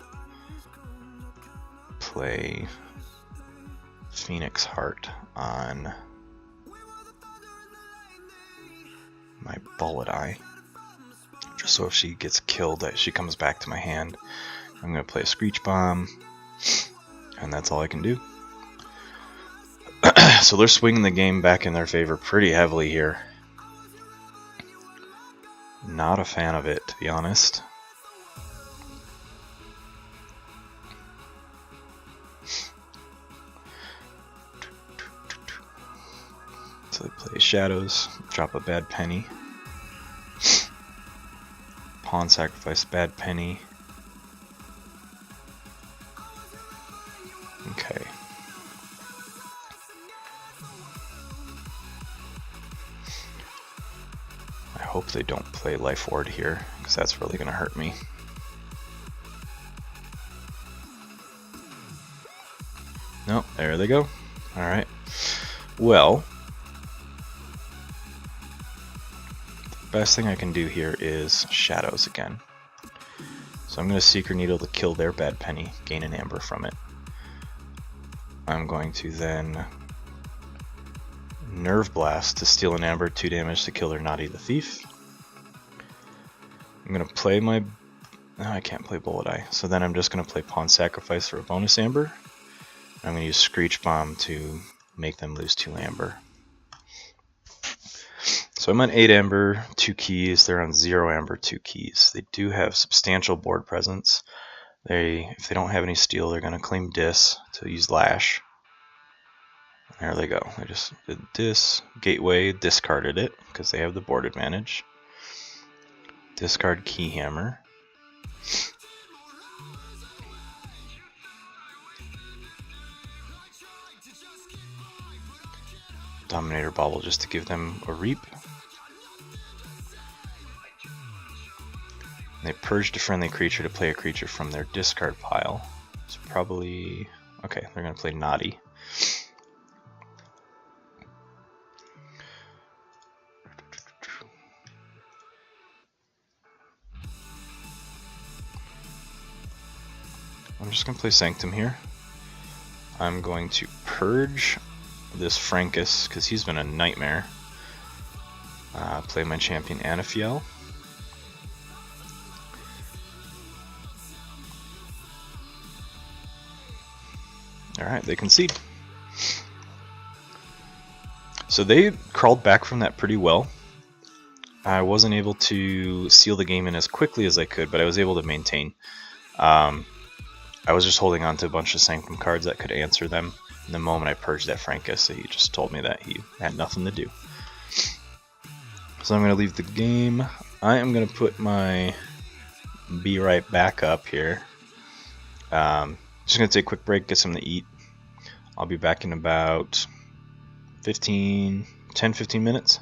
play Phoenix Heart on my Bullet Eye. Just so if she gets killed, that she comes back to my hand. I'm going to play a Screech Bomb, and that's all I can do. So they're swinging the game back in their favor pretty heavily here. Not a fan of it, to be honest. So they play Shadows, drop a Bad Penny. Pawn Sacrifice Bad Penny. Okay. I hope they don't play Life Ward here, because that's really going to hurt me. Nope, there they go. Alright. Well, best thing I can do here is Shadows again. So I'm going to Seeker Needle to kill their Bad Penny, gain an Amber from it. I'm going to then Nerve Blast to steal an Amber, 2 damage to kill their Naughty the Thief. I'm going to play my... No, I can't play Bullet Eye. So then I'm just going to play Pawn Sacrifice for a bonus Amber. I'm going to use Screech Bomb to make them lose 2 Amber. So I'm on 8 Amber, 2 keys. They're on 0 Amber, 2 keys. They do have substantial board presence. If they don't have any steal, they're going to claim Dis to use Lash. There they go. They just did Dis, Gateway, discarded it because they have the board advantage. Discard Keyhammer. Dominator Bauble just to give them a reap. They purged a friendly creature to play a creature from their discard pile. It's probably... okay, they're going to play Naughty. I'm just going to play Sanctum here. I'm going to purge this Frankus, because he's been a nightmare. Play my champion Anafiel. Alright, they concede. So they crawled back from that pretty well. I wasn't able to seal the game in as quickly as I could, but I was able to maintain. I was just holding on to a bunch of Sanctum cards that could answer them. And the moment I purged that Frankus, he just told me that he had nothing to do. So I'm going to leave the game. I am going to put my Be Right back up here. Just going to take a quick break, get something to eat. I'll be back in about 10-15 minutes.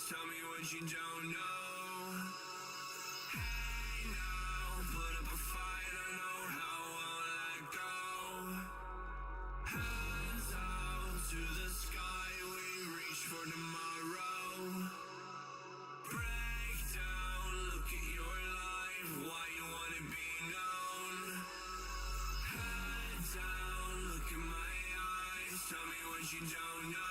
Tell me what you don't know. Hey now, put up a fight, I know how I'll let go. Hands out to the sky, we reach for tomorrow. Break down, look at your life, why you wanna be known. Head down, look in my eyes, tell me what you don't know.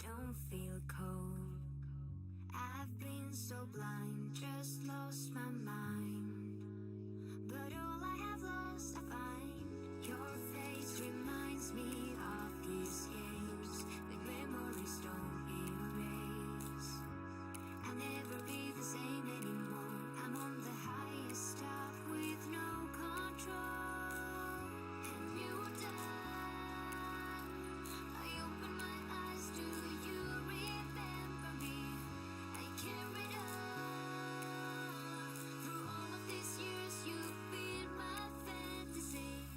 don't feel cold. I've been so blind, just lost my mind. But all I have lost, I find. Your face reminds me of these games that memories don't erase. I'll never be the same anymore. I'm on the highest top with no control. And you die. I open my eyes, do you remember me? I carried on. Through all of these years, you've been my fantasy.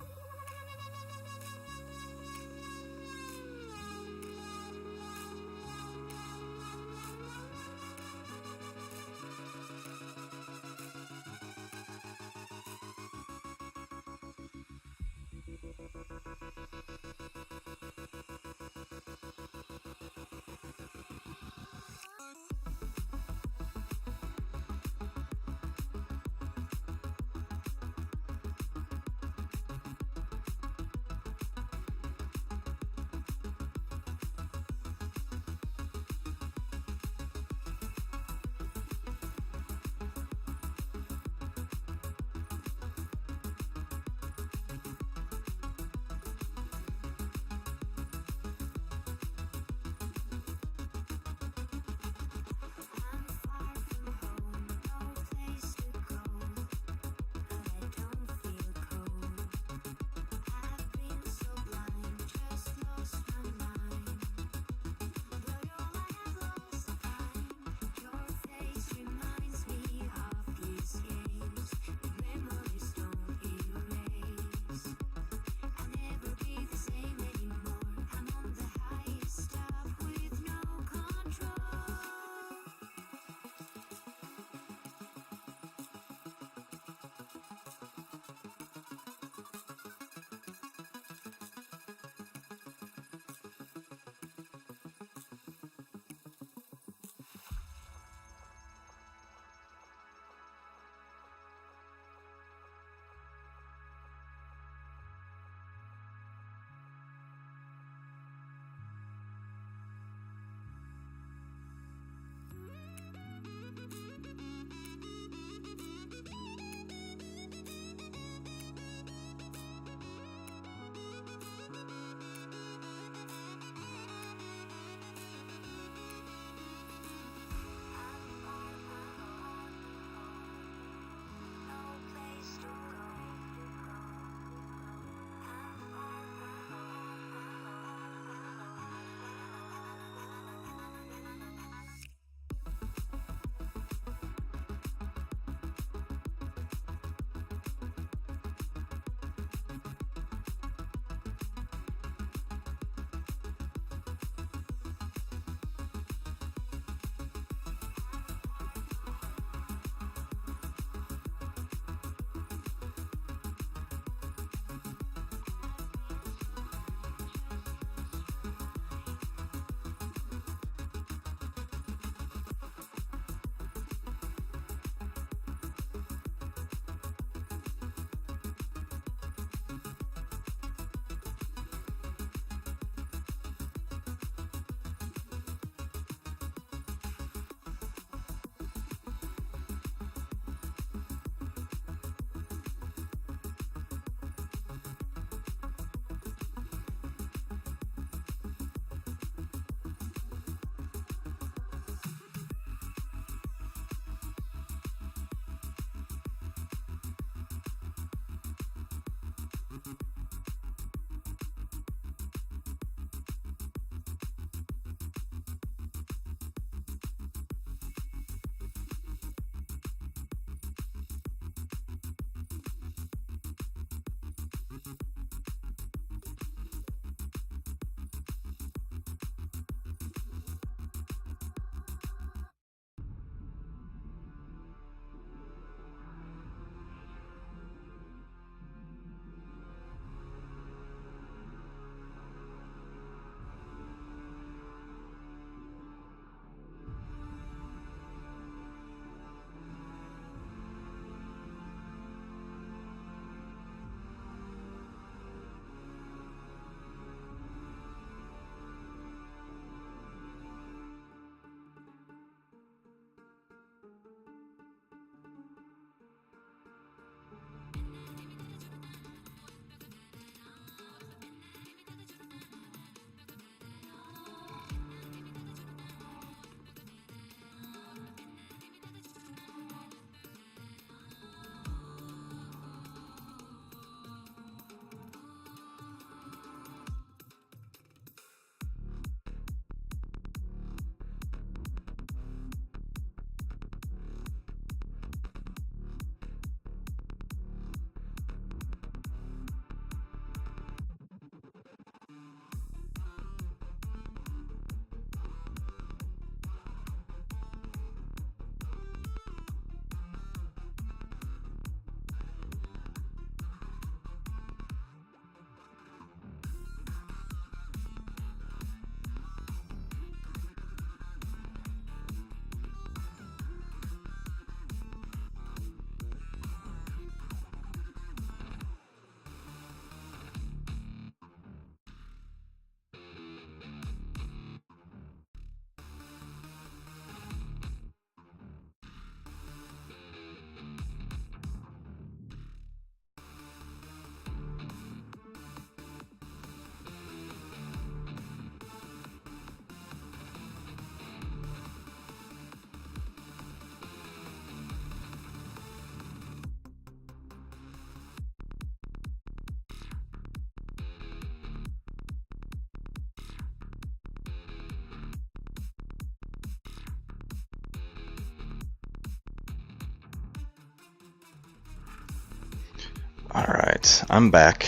Alright, I'm back.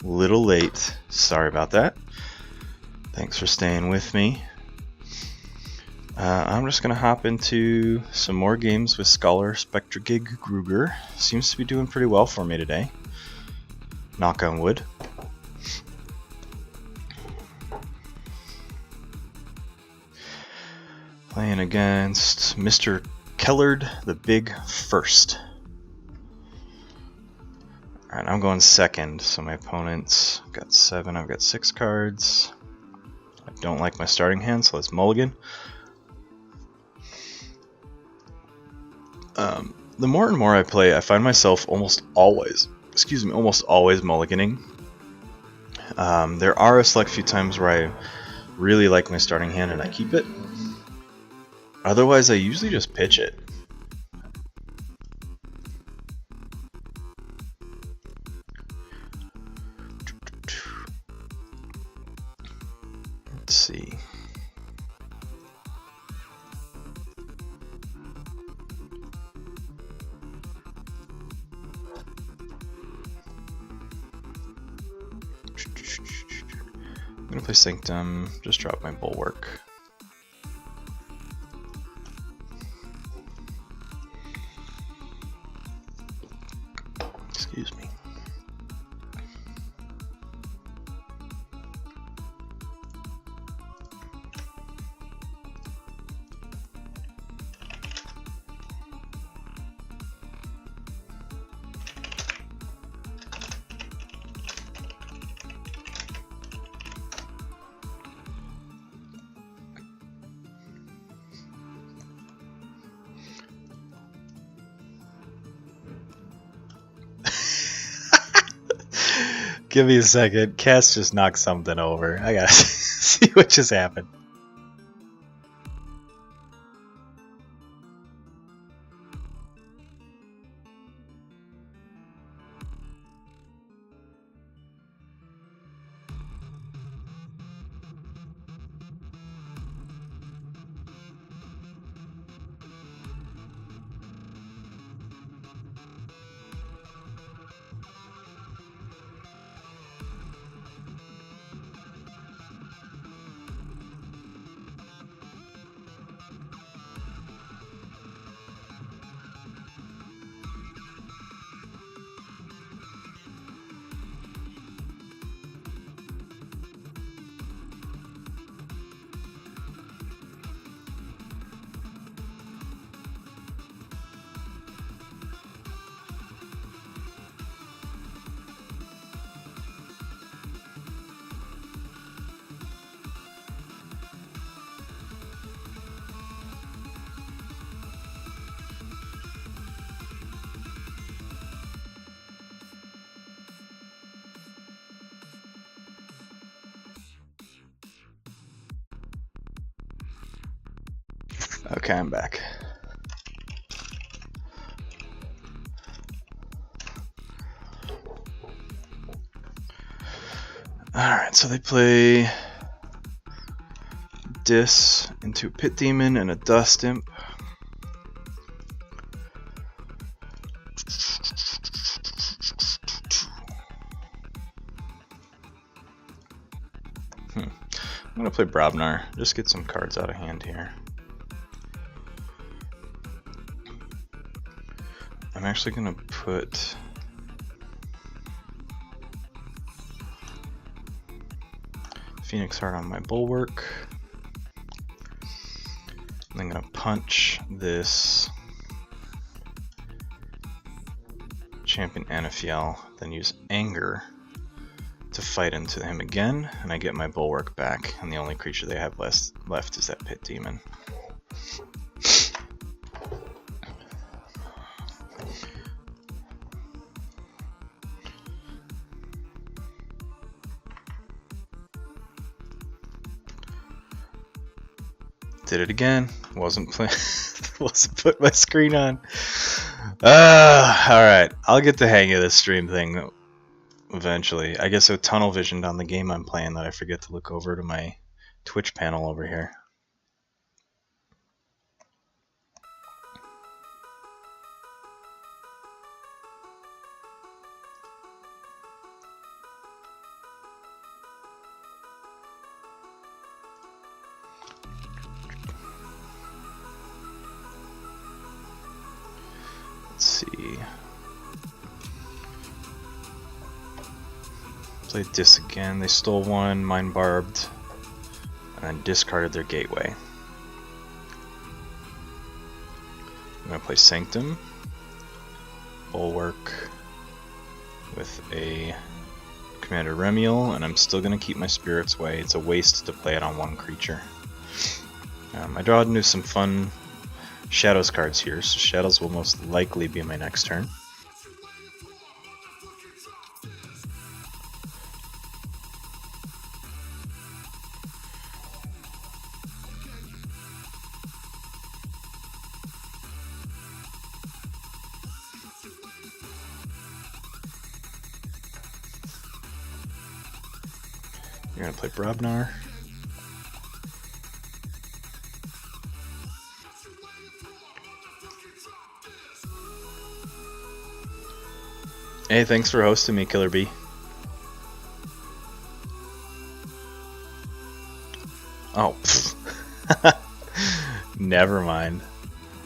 A little late. Sorry about that. Thanks for staying with me. I'm just going to hop into some more games with Scholar Spectra Gig Gruger. Seems to be doing pretty well for me today. Knock on wood. Playing against Mr. Kellard the Big First. Alright, I'm going second, so my opponent's got 7, I've got 6 cards. I don't like my starting hand, so let's mulligan. The more and more I play, I find myself almost always mulliganing. There are a select few times where I really like my starting hand and I keep it. Otherwise, I usually just pitch it. Let's see. I'm gonna play Sanctum, just drop my Bulwark. Excuse me. Give me a second. Cass just knocked something over. I gotta see what just happened. Okay, I'm back. Alright, so they play Dis into Pit Demon and a Dust Imp. I'm gonna play Brobnar, just get some cards out of hand here. I'm actually gonna put Phoenix Heart on my Bulwark. I'm gonna punch this Champion Anafiel, then use Anger to fight into him again, and I get my Bulwark back, and the only creature they have left is that Pit Demon. Did it again. Wasn't put my screen on. Alright. I'll get the hang of this stream thing eventually. I guess I tunnel visioned on the game I'm playing that I forget to look over to my Twitch panel over here. see. Played this again. They stole one, mine barbed, and then discarded their gateway. I'm going to play Sanctum, Bulwark with a Commander Remiel, and I'm still going to keep my Spirit's Way. It's a waste to play it on one creature. I draw into some fun Shadows cards here, so Shadows will most likely be my next turn. You're going to play Brobnar. Hey, thanks for hosting me, Killer B. Oh, never mind.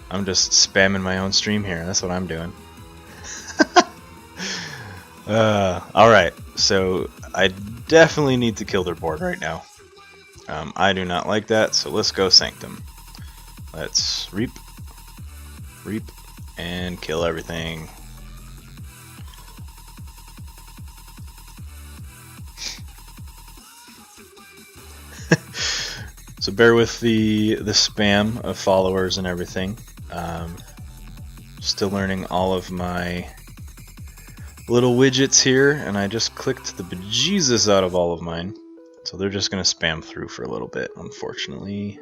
I'm just spamming my own stream here. That's what I'm doing. Alright, so I definitely need to kill their board right now. I do not like that, so let's go Sanctum. Let's reap, and kill everything. So bear with the spam of followers and everything. Still learning all of my little widgets here, and I just clicked the bejesus out of all of mine. So they're just going to spam through for a little bit, unfortunately.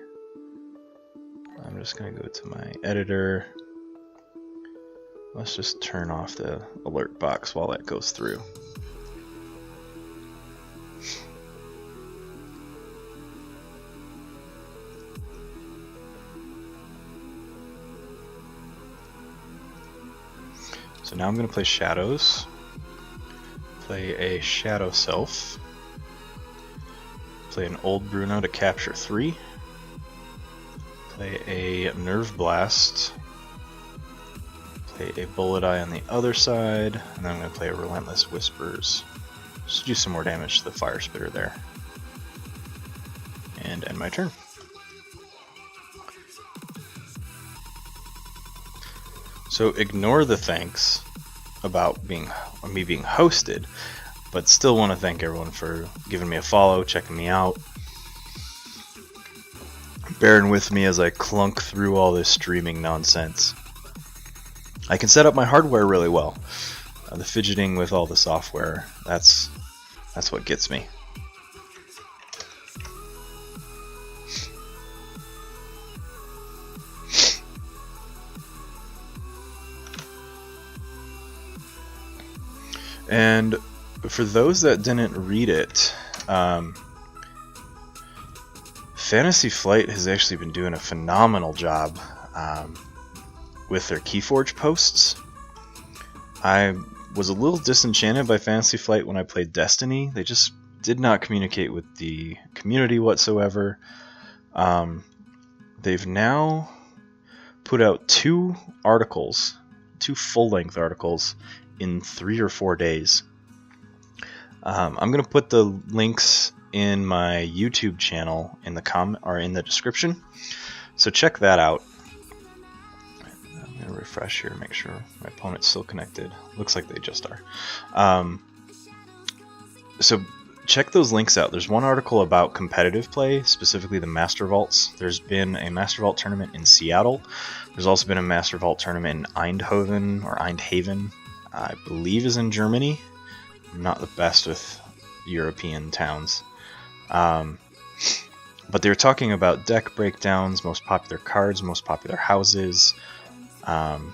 I'm just going to go to my editor. Let's just turn off the alert box while that goes through. So now I'm going to play Shadows, play a Shadow Self, play an Old Bruno to capture 3, play a Nerve Blast, play a Bullet Eye on the other side, and then I'm going to play a Relentless Whispers, just to do some more damage to the Fire Spitter there, and end my turn. So ignore the thanks about me being hosted, but still want to thank everyone for giving me a follow, checking me out, bearing with me as I clunk through all this streaming nonsense. I can set up my hardware really well. The fidgeting with all the software, that's what gets me. And for those that didn't read it, Fantasy Flight has actually been doing a phenomenal job with their Keyforge posts. I was a little disenchanted by Fantasy Flight when I played Destiny. They just did not communicate with the community whatsoever. They've now put out 2 articles, 2 full-length articles, in 3 or 4 days. I'm going to put the links in my YouTube channel in the description, so check that out. I'm going to refresh here to make sure my opponent's still connected. Looks like they just are. So check those links out. There's one article about competitive play, specifically the Master Vaults. There's been a Master Vault tournament in Seattle. There's also been a Master Vault tournament in Eindhoven, I believe is in Germany. I'm not the best with European towns. But they were talking about deck breakdowns, most popular cards, most popular houses. Kind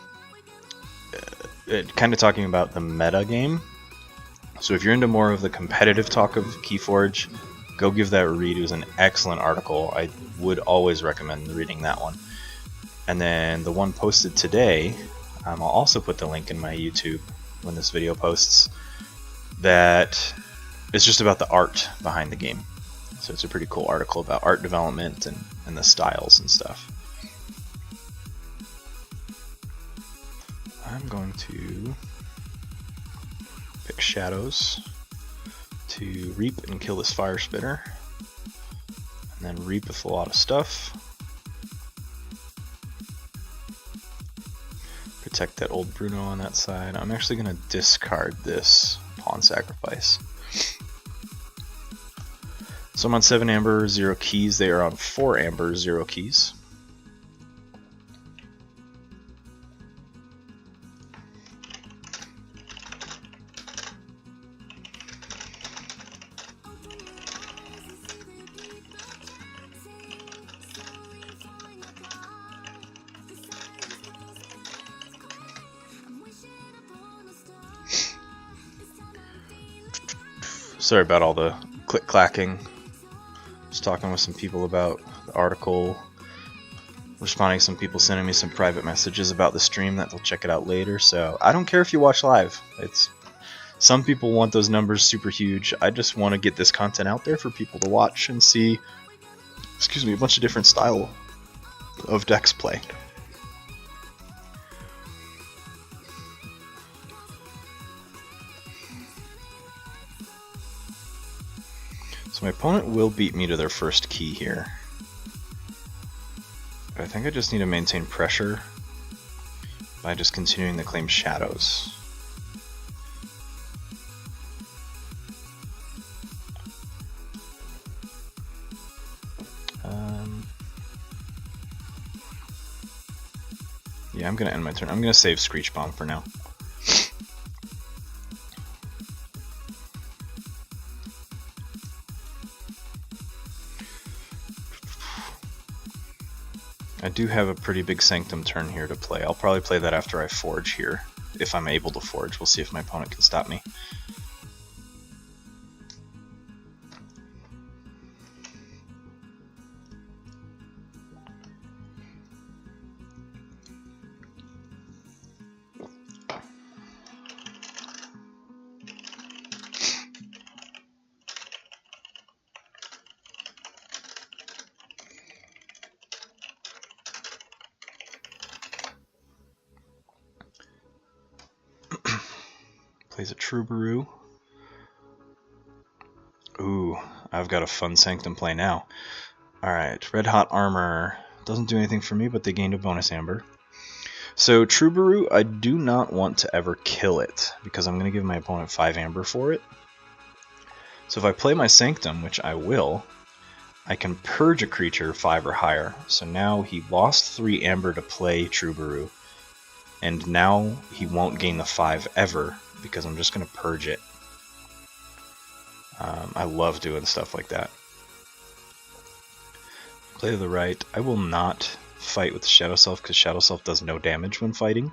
of talking about the meta game. So if you're into more of the competitive talk of Keyforge, go give that a read. It was an excellent article. I would always recommend reading that one. And then the one posted today, I'll also put the link in my YouTube when this video posts, that is just about the art behind the game. So it's a pretty cool article about art development and the styles and stuff. I'm going to pick Shadows to reap and kill this fire spitter, and then reap with a lot of stuff. Protect that old Bruno on that side. I'm actually going to discard this pawn sacrifice. So I'm on 7 amber, 0 keys. They are on 4 amber, 0 keys. Sorry about all the click-clacking. Just talking with some people about the article, responding to some people sending me some private messages about the stream that they'll check it out later. So I don't care if you watch live. Some people want those numbers super huge. I just want to get this content out there for people to watch and see, excuse me, a bunch of different style of decks play. So my opponent will beat me to their first key here. But I think I just need to maintain pressure by just continuing to claim shadows. Yeah, I'm going to end my turn. I'm going to save Screech Bomb for now. I do have a pretty big Sanctum turn here to play. I'll probably play that after I forge here, if I'm able to forge. We'll see if my opponent can stop me. Plays a Troubadour. Ooh, I've got a fun Sanctum play now. Alright, Red Hot Armor. Doesn't do anything for me, but they gained a bonus amber. So Troubadour, I do not want to ever kill it, because I'm going to give my opponent 5 amber for it. So if I play my Sanctum, which I will, I can purge a creature 5 or higher. So now he lost 3 amber to play Troubadour, and now he won't gain the 5 ever, because I'm just going to purge it. I love doing stuff like that. Play to the right. I will not fight with Shadow Self because Shadow Self does no damage when fighting.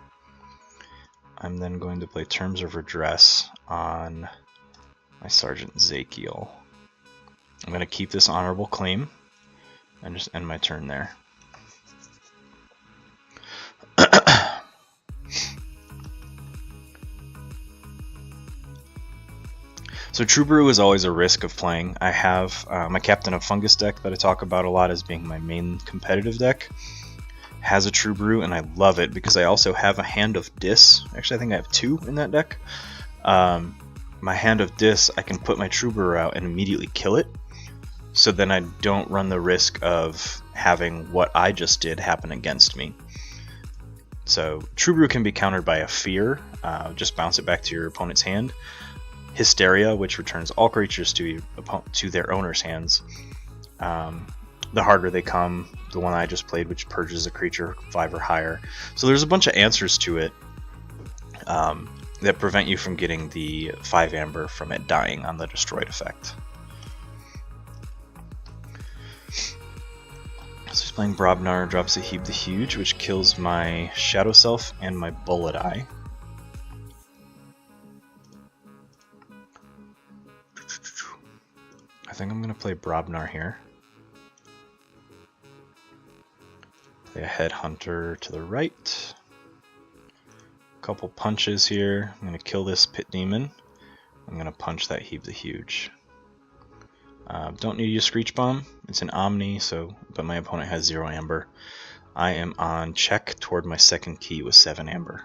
I'm then going to play Terms of Redress on my Sergeant Zakiel. I'm going to keep this honorable claim and just end my turn there. So Troubadour is always a risk of playing. I have my Captain of Fungus deck that I talk about a lot as being my main competitive deck. Has a Troubadour, and I love it because I also have a Hand of Dis. Actually, I think I have 2 in that deck. My Hand of Dis, I can put my Troubadour out and immediately kill it. So then I don't run the risk of having what I just did happen against me. So Troubadour can be countered by a Fear. Just bounce it back to your opponent's hand. Hysteria, which returns all creatures to their owner's hands. The harder they come, the one I just played, which purges a creature 5 or higher. So there's a bunch of answers to it that prevent you from getting the 5 amber from it dying on the destroyed effect. So he's playing Brobnar, drops a Heap the Huge, which kills my Shadow Self and my Bullet Eye. I think I'm going to play Brobnar here. Play a Headhunter to the right. Couple punches here. I'm going to kill this Pit Demon. I'm going to punch that Heap the Huge. Don't need to use Screech Bomb. It's an Omni, but my opponent has 0 amber. I am on check toward my second key with 7 amber.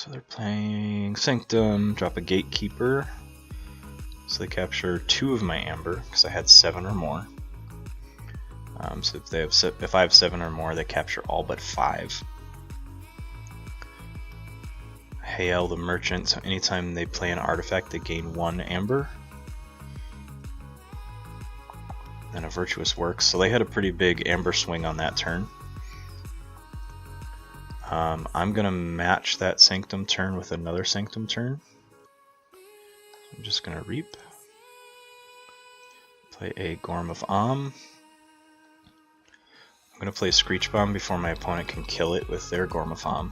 So they're playing Sanctum, drop a Gatekeeper. So they capture 2 of my amber, because I had 7 or more. So if I have 7 or more, they capture all but 5. Hail the Merchant, so anytime they play an artifact, they gain 1 amber. Then a Virtuous Works, so they had a pretty big amber swing on that turn. I'm going to match that Sanctum turn with another Sanctum turn. I'm just going to Reap. Play a Gorm of Am. I'm going to play Screech Bomb before my opponent can kill it with their Gorm of Am.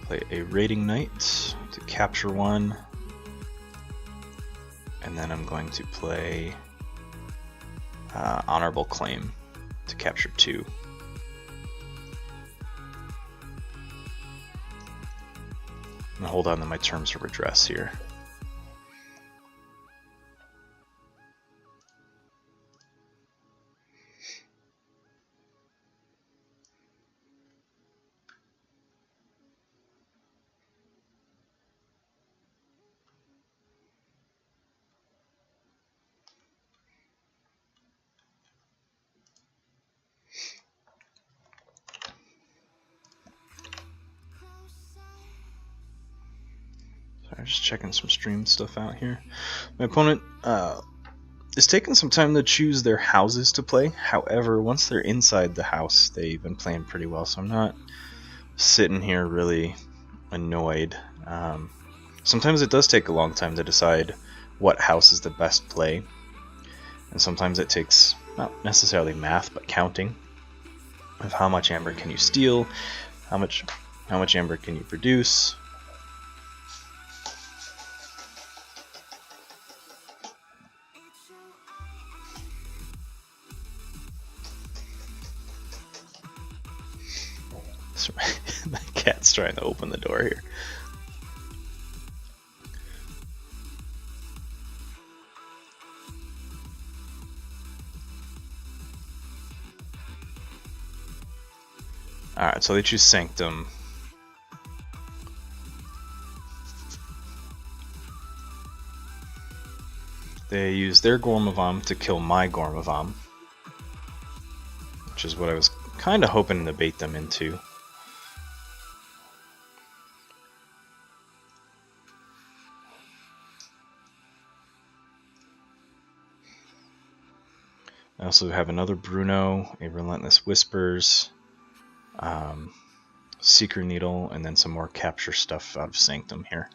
Play a Raiding Knight to capture 1. And then I'm going to play Honorable Claim to capture 2. And hold on to my Terms of Redress here. I'm just checking some stream stuff out here. My opponent is taking some time to choose their houses to play. However, once they're inside the house, they've been playing pretty well, so I'm not sitting here really annoyed. Sometimes it does take a long time to decide what house is the best play, and sometimes it takes not necessarily math, but counting of how much amber can you steal, how much amber can you produce. My cat's trying to open the door here. Alright, so they choose Sanctum. They use their Gorm of Am to kill my Gorm of Am, which is what I was kind of hoping to bait them into. I also have another Bruno, a Relentless Whispers, Seeker Needle, and then some more capture stuff out of Sanctum here.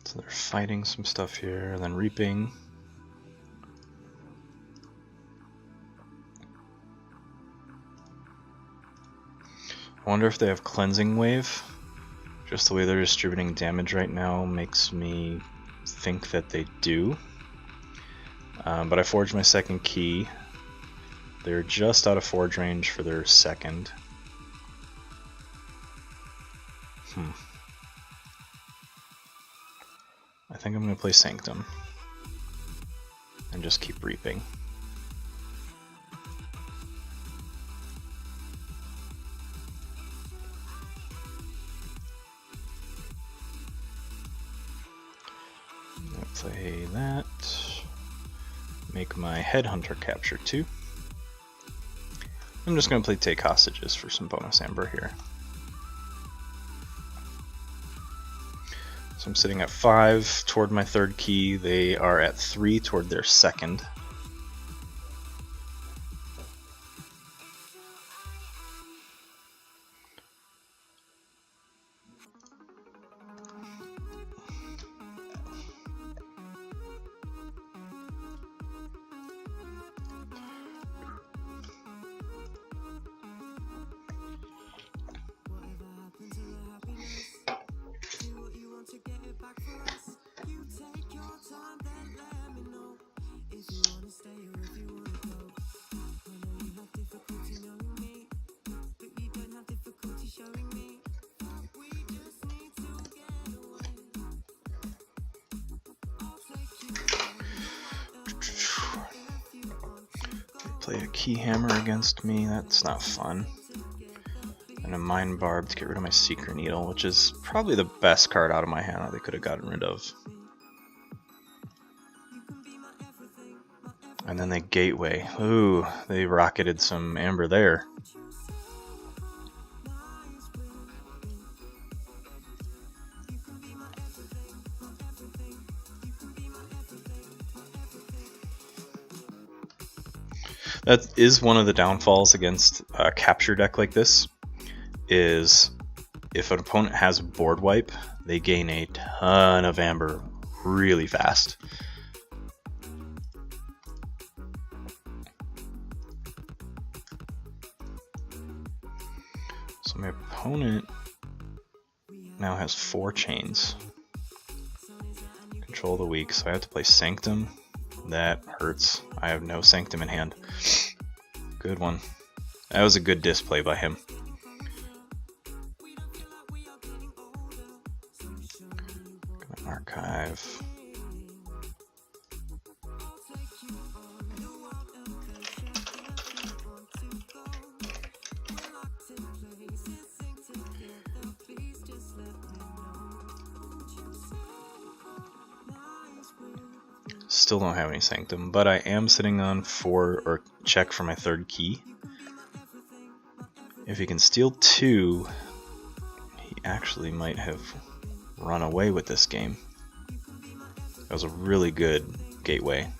So they're fighting some stuff here, and then reaping. I wonder if they have Cleansing Wave. Just the way they're distributing damage right now makes me think that they do. But I forged my second key. They're just out of forge range for their second. I think I'm going to play Sanctum and just keep reaping. I'm going to play that. Make my Headhunter capture 2. I'm just going to play Take Hostages for some bonus amber here. So I'm sitting at 5 toward my third key. They are at 3 toward their second. play a key hammer against me. That's not fun. And a mind barb to get rid of my secret needle, which is probably the best card out of my hand that they could have gotten rid of. And then the gateway. Ooh, they rocketed some amber there. That is one of the downfalls against a capture deck like this, is if an opponent has board wipe, they gain a ton of amber really fast. So my opponent now has 4 chains. Control the weak, so I have to play Sanctum. That hurts. I have no Sanctum in hand. Good one. That was a good display by him. Gonna archive. Still don't have any Sanctum, but I am sitting on 4 or check for my 3rd key. If he can steal 2, he actually might have run away with this game. That was a really good gateway.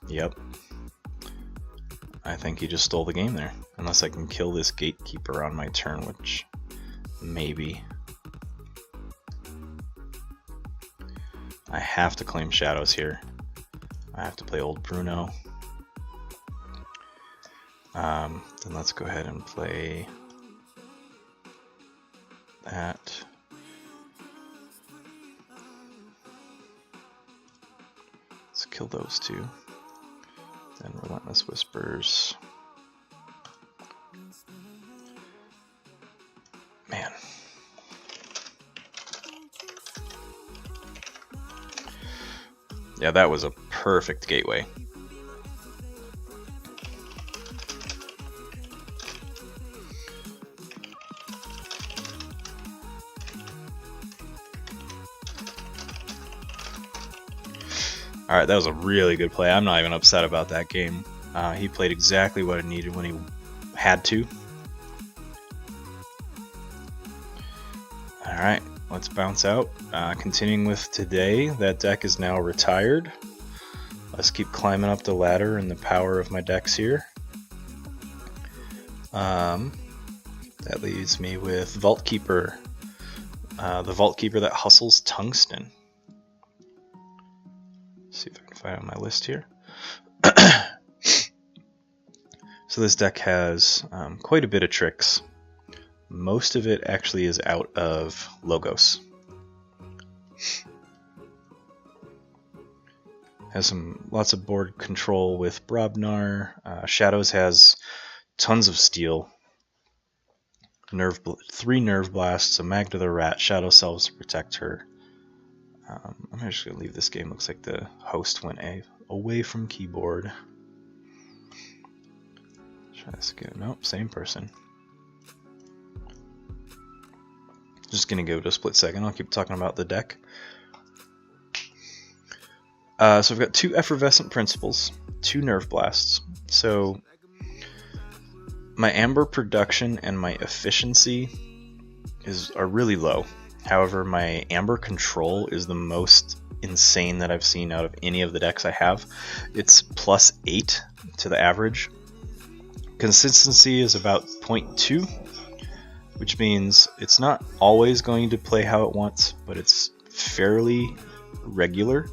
Yep. I think he just stole the game there. Unless I can kill this gatekeeper on my turn, which maybe. I have to claim shadows here. I have to play old Bruno. Then let's go ahead and play that. Let's kill those 2. Then Relentless Whispers. Man. Yeah, that was a perfect gateway. Alright, that was a really good play. I'm not even upset about that game. He played exactly what I needed when he had to. Alright, let's bounce out. Continuing with today, that deck is now retired. Let's keep climbing up the ladder and the power of my decks here. That leaves me with Vault Keeper. The Vault Keeper that hustles Tungsten. See if I can find it on my list here. So this deck has quite a bit of tricks. Most of it actually is out of Logos. Has lots of board control with Brobnar. Shadows has tons of steel. 3 Nerve Blasts, a Magda the Rat, Shadow Selves to protect her. I'm just going to leave this game. Looks like the host went away from keyboard. Try this again. Nope, same person. Just going to give it a split second. I'll keep talking about the deck. So I've got 2 Effervescent Principles, 2 Nerve Blasts. So my Amber production and my efficiency are really low. However, my Amber control is the most insane that I've seen out of any of the decks I have. It's +8 to the average. Consistency is about 0.2, which means it's not always going to play how it wants, but it's fairly regular.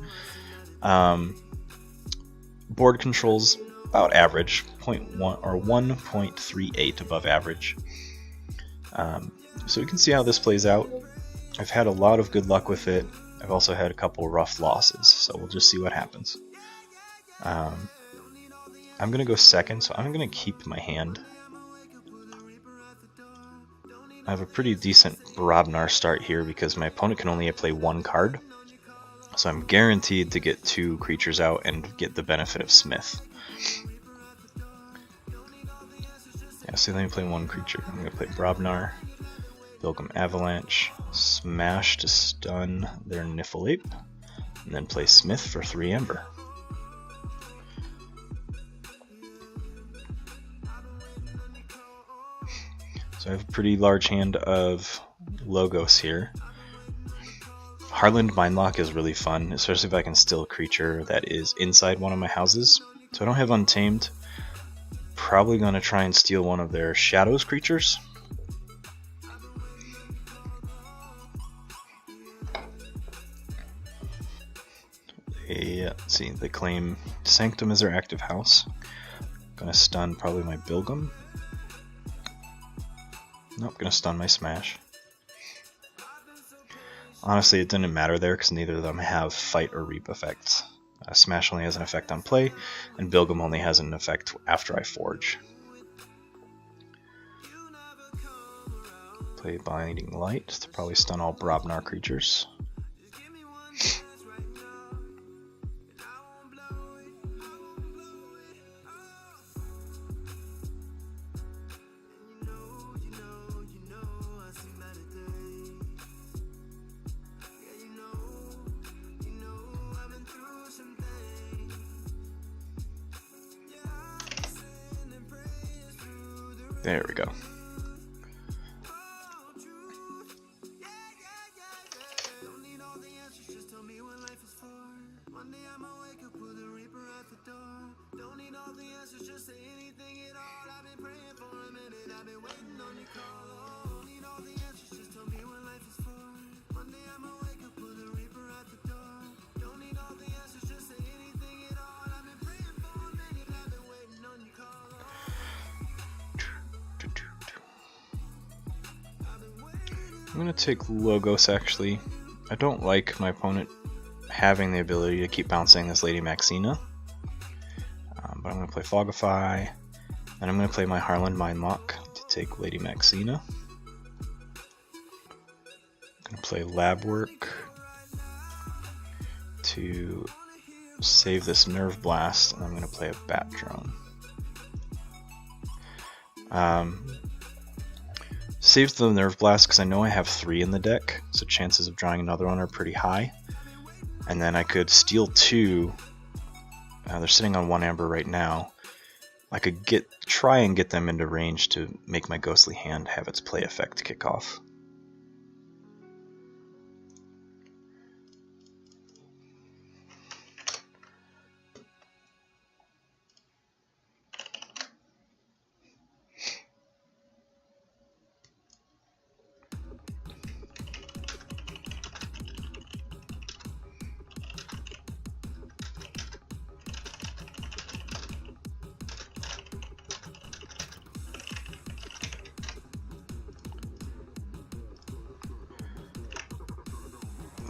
Board control's about average, 0.1 or 1.38 above average. So we can see how this plays out. I've had a lot of good luck with it. I've also had a couple rough losses, so we'll just see what happens. I'm going to go second, so I'm going to keep my hand. I have a pretty decent Brobnar start here because my opponent can only play one card. So I'm guaranteed to get 2 creatures out and get the benefit of Smith. Yeah, so let me play 1 creature. I'm going to play Brobnar, Bilgum Avalanche, Smash to stun their Niffleape, and then play Smith for 3 Ember. So I have a pretty large hand of Logos here. Harland Mindlock is really fun, especially if I can steal a creature that is inside one of my houses. So I don't have Untamed. Probably going to try and steal one of their Shadows creatures. Let's see, they claim Sanctum as their active house. Gonna stun probably my Bilgum. Nope, gonna stun my Smash. Honestly, it didn't matter there because neither of them have Fight or Reap effects. Smash only has an effect on play, and Bilgum only has an effect after I forge. Play Binding Light to probably stun all Brobnar creatures. There we go. I'm going to take Logos actually. I don't like my opponent having the ability to keep bouncing this Lady Maxina. But I'm going to play Fogify, and I'm going to play my Harland Mindlock to take Lady Maxina. I'm going to play Lab Work to save this Nerve Blast, and I'm going to play a Bat Drone. Saves the Nerve Blast because I know I have 3 in the deck, so chances of drawing another one are pretty high. And then I could steal 2. They're sitting on 1 Amber right now. I could try and get them into range to make my Ghostly Hand have its play effect kick off.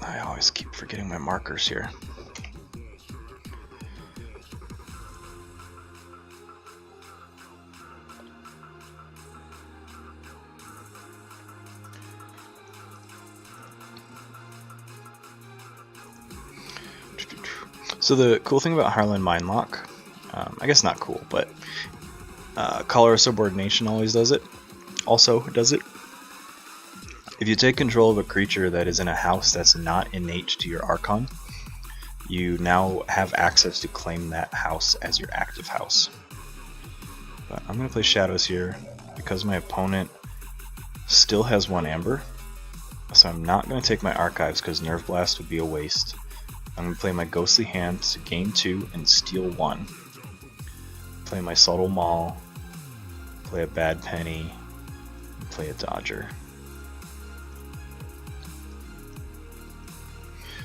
I always keep forgetting my markers here. So the cool thing about Harland Mindlock, I guess not cool, but Color of Subordination always does it. Also does it. If you take control of a creature that is in a house that's not innate to your Archon, you now have access to claim that house as your active house. But I'm going to play Shadows here because my opponent still has 1 Amber, so I'm not going to take my Archives because Nerve Blast would be a waste. I'm going to play my Ghostly Hand to gain 2 and steal 1. Play my Subtle Maul, play a Bad Penny, and play a Dodger.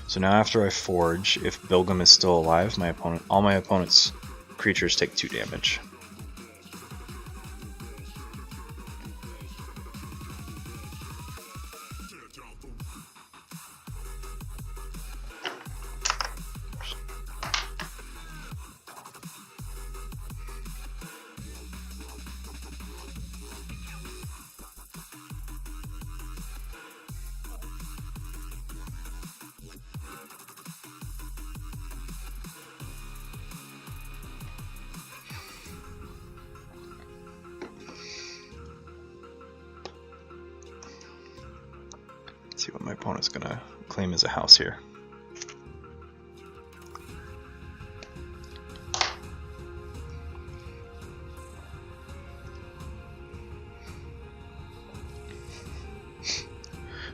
So now after I forge, if Bilgum is still alive, all my opponent's creatures take 2 damage. See what my opponent's gonna claim as a house here.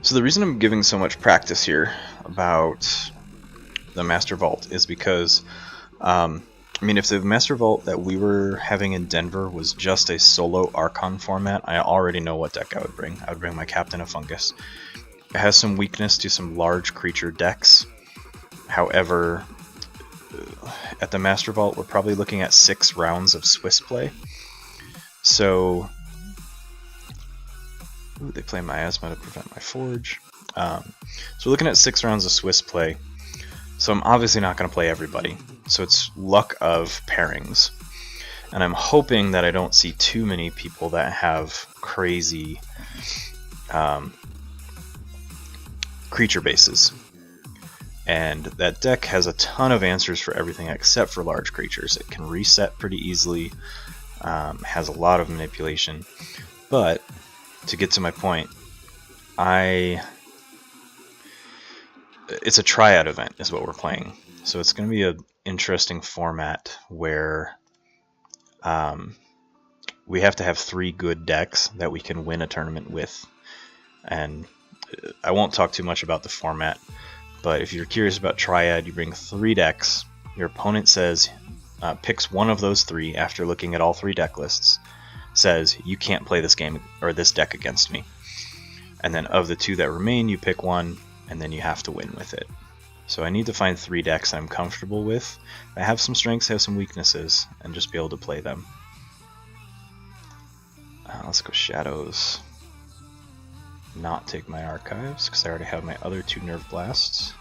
So the reason I'm giving so much practice here about the Master Vault is because, I mean, if the Master Vault that we were having in Denver was just a solo Archon format, I already know what deck I would bring. I would bring my Captain of Fungus. It has some weakness to some large creature decks. However, at the Master Vault, we're probably looking at 6 rounds of Swiss play. So, ooh, they play Miasma to prevent my Forge. So we're looking at 6 rounds of Swiss play. So I'm obviously not going to play everybody. So it's luck of pairings. And I'm hoping that I don't see too many people that have crazy creature bases. And that deck has a ton of answers for everything except for large creatures. It can reset pretty easily, has a lot of manipulation. But, to get to my point, it's a triad event is what we're playing. So it's going to be an interesting format where we have to have 3 good decks that we can win a tournament with. And I won't talk too much about the format, but if you're curious about triad, you bring 3 decks. Your opponent says, picks one of those 3 after looking at all 3 deck lists, says, you can't play this game or this deck against me. And then of the 2 that remain, you pick one, and then you have to win with it. So I need to find 3 decks I'm comfortable with. I have some strengths, have some weaknesses, and just be able to play them. Let's go Shadows. Not take my Archives, because I already have my other 2 Nerve Blasts.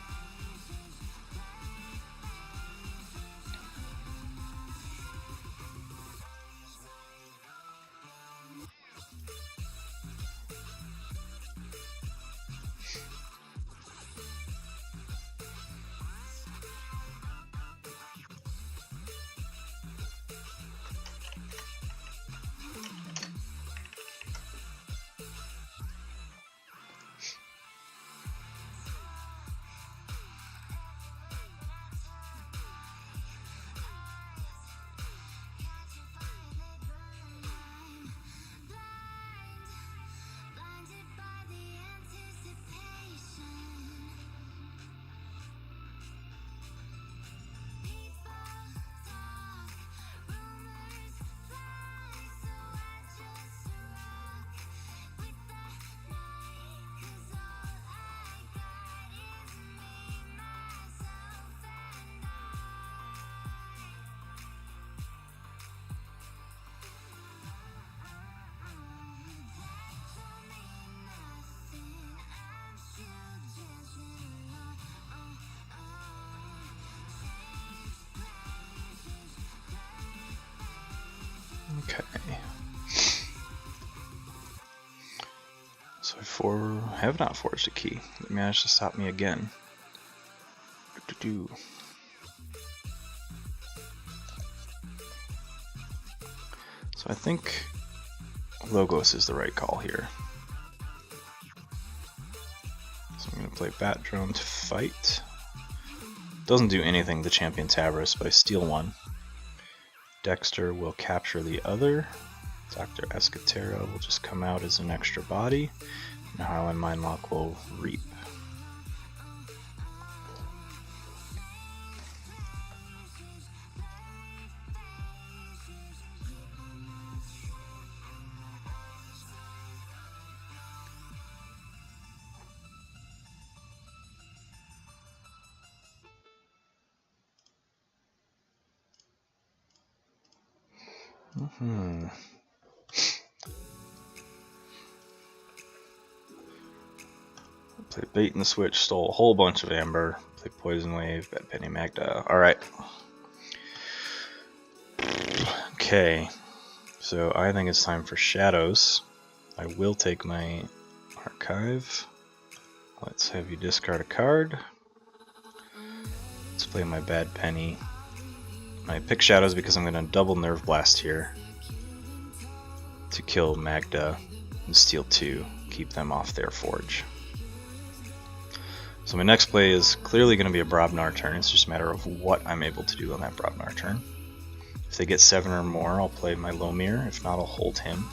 Okay. So I have not forged a key. It managed to stop me again. So I think Logos is the right call here. So I'm going to play Bat Drone to fight. Doesn't do anything to Champion Tabris, but I steal one. Dexter will capture the other. Dr. Escatera will just come out as an extra body. And Harlan Mindlock will reap. Played Bait and the Switch, stole a whole bunch of Amber. Played Poison Wave, Bad Penny Magda. Alright. Okay. So I think it's time for Shadows. I will take my Archive. Let's have you discard a card. Let's play my Bad Penny. I pick Shadows because I'm going to double Nerve Blast here to kill Magda and steal 2, keep them off their Forge. So my next play is clearly going to be a Brobnar turn. It's just a matter of what I'm able to do on that Brobnar turn. If they get 7 or more, I'll play my Lomir. If not, I'll hold him.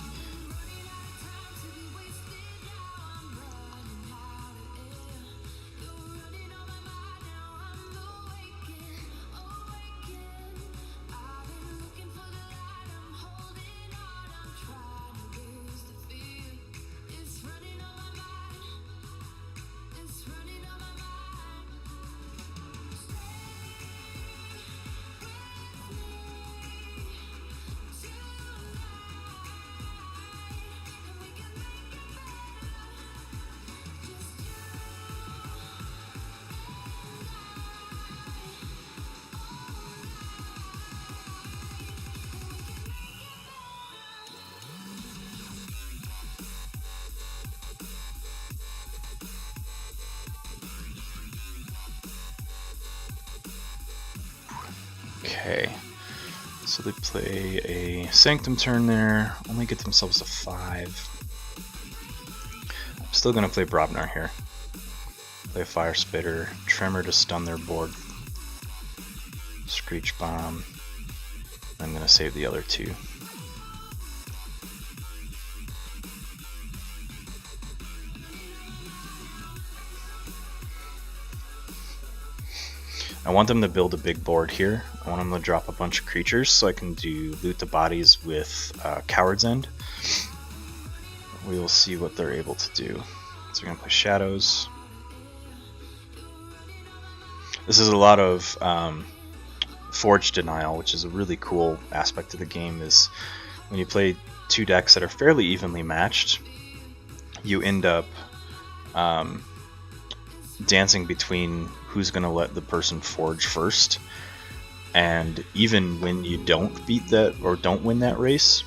Okay, so they play a Sanctum turn there, only get themselves a 5. I'm still going to play Brobnar here. Play a Fire Spitter, Tremor to stun their board, Screech Bomb. I'm going to save the other 2. I want them to build a big board here. I want them to drop a bunch of creatures so I can do Loot the Bodies with Coward's End. We will see what they're able to do. So we're going to play Shadows. This is a lot of Forge Denial, which is a really cool aspect of the game. Is when you play 2 decks that are fairly evenly matched, you end up dancing between who's going to let the person forge first. And even when you don't beat that or don't win that race,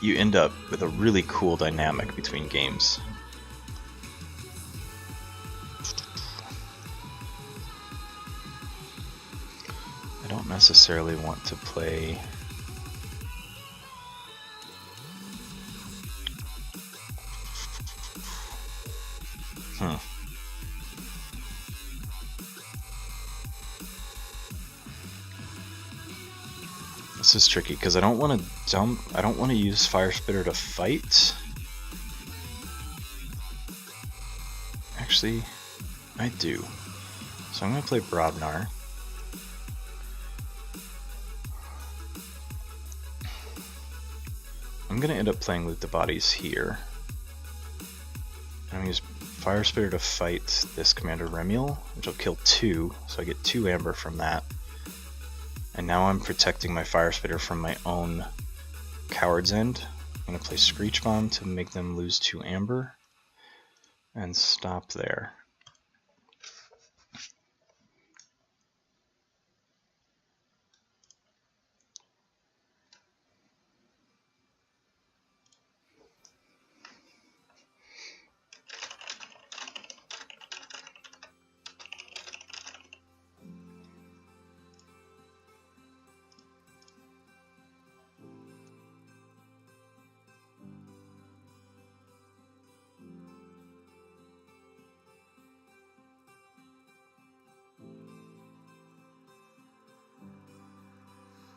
you end up with a really cool dynamic between games. I don't necessarily want to play This is tricky because I don't want to use Fire Spitter to fight. Actually, I do. So I'm going to play Brobnar. I'm going to end up playing Loot the Bodies here. I'm going to use Fire Spitter to fight this Commander Remiel, which will kill 2, so I get 2 amber from that. And now I'm protecting my Fire Spitter from my own Coward's End. I'm going to play Screech Bomb to make them lose 2 amber, and stop there.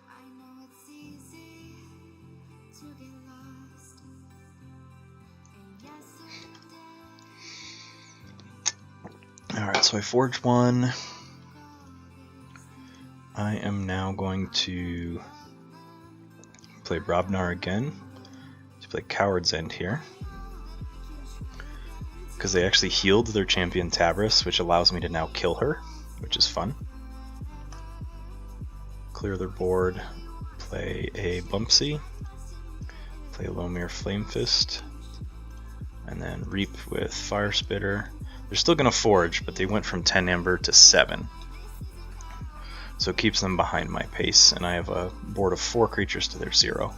I know it's easy to get lost in yesterday. Alright, so I forged 1. I am now going to play Brobnar again to play Coward's End here, because they actually healed their champion Tabris, which allows me to now kill her, which is fun. Clear their board, play a Bumpsy, play a Lomir Flame Fist, and then Reap with Fire Spitter. They're still going to forge, but they went from 10 amber to 7. So it keeps them behind my pace, and I have a board of 4 creatures to their 0.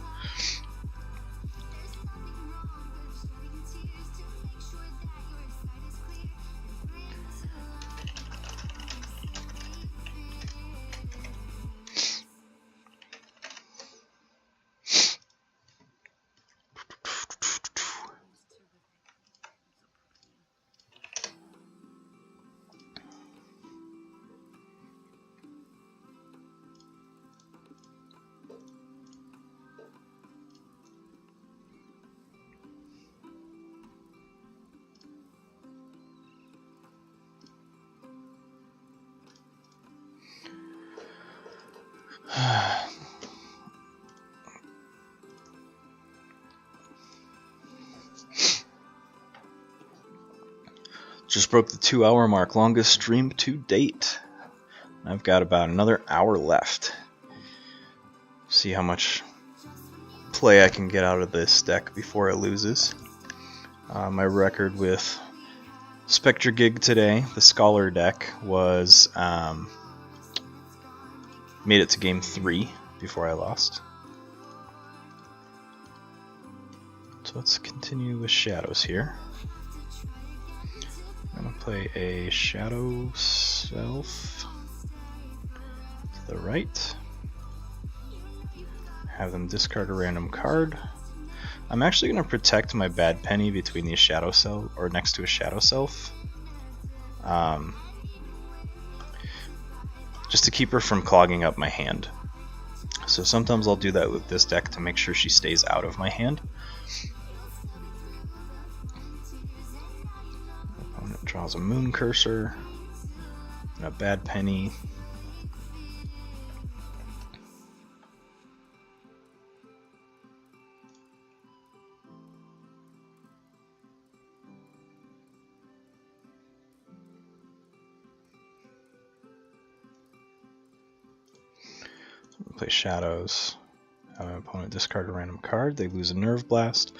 Just broke the 2-hour mark, longest stream to date. I've got about another hour left. See how much play I can get out of this deck before it loses. My record with Spectre Gig today, the Scholar deck, was made it to game 3 before I lost. So let's continue with Shadows here. I'm going to play a Shadow Self to the right. Have them discard a random card. I'm actually going to protect my Bad Penny between these Shadow Self, or next to a Shadow Self. Just to keep her from clogging up my hand. So sometimes I'll do that with this deck to make sure she stays out of my hand. Opponent draws a Moon Cursor and a Bad Penny. Play Shadows. Have an opponent discard a random card. They lose a Nerve Blast.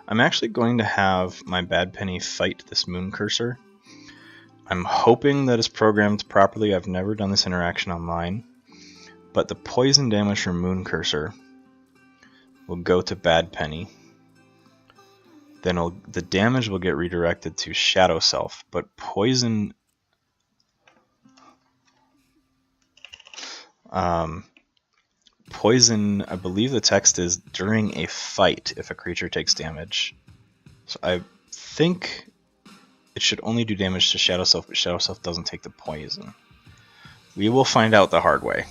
I'm actually going to have my Bad Penny fight this Moon Cursor. I'm hoping that it's programmed properly. I've never done this interaction online. But the poison damage from Moon Cursor will go to Bad Penny. Then the damage will get redirected to Shadow Self. But poison... Poison, I believe the text is during a fight if a creature takes damage. So I think it should only do damage to Shadow Self, but Shadow Self doesn't take the poison. We will find out the hard way.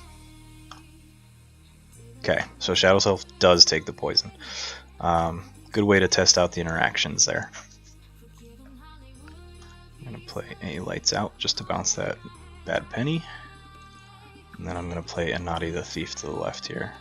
Okay, so Shadow Self does take the poison. Good way to test out the interactions there. I'm going to play a Lights Out just to bounce that Bad Penny. And then I'm going to play a Naughty the Thief to the left here.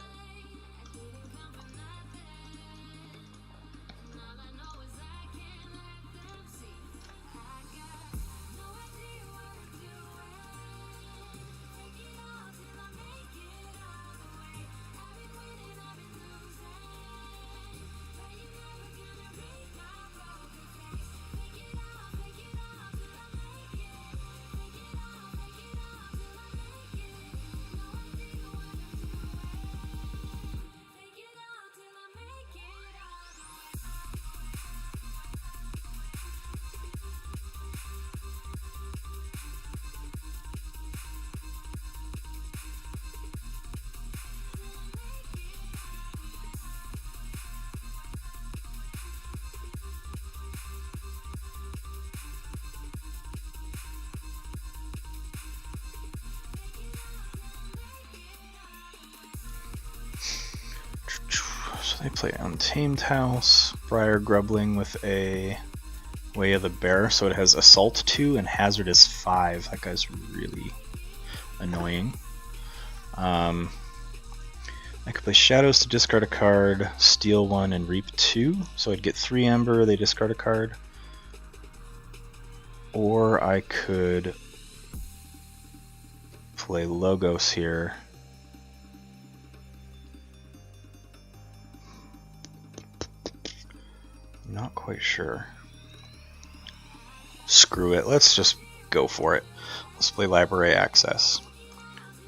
So they play Untamed House, Briar Grubbling with a Way of the Bear, so it has Assault 2 and Hazard is 5. That guy's really annoying. I could play Shadows to discard a card, steal 1, and reap 2, so I'd get 3 Amber, they discard a card. Or I could play Logos here. Not quite sure. Screw it, let's just go for it. Let's play Library Access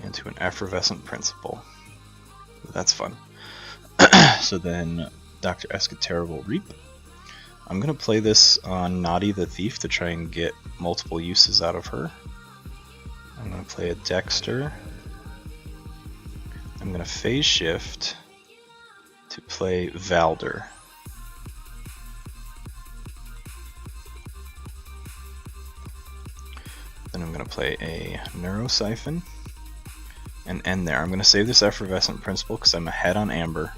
into an Effervescent Principle. That's fun. So then Dr. Escatera will reap. I'm going to play this on Naughty the Thief to try and get multiple uses out of her. I'm going to play a Dexter. I'm going to phase shift to play Valder. Then I'm going to play a Neurosiphon and end there. I'm going to save this Effervescent Principle because I'm ahead on Amber.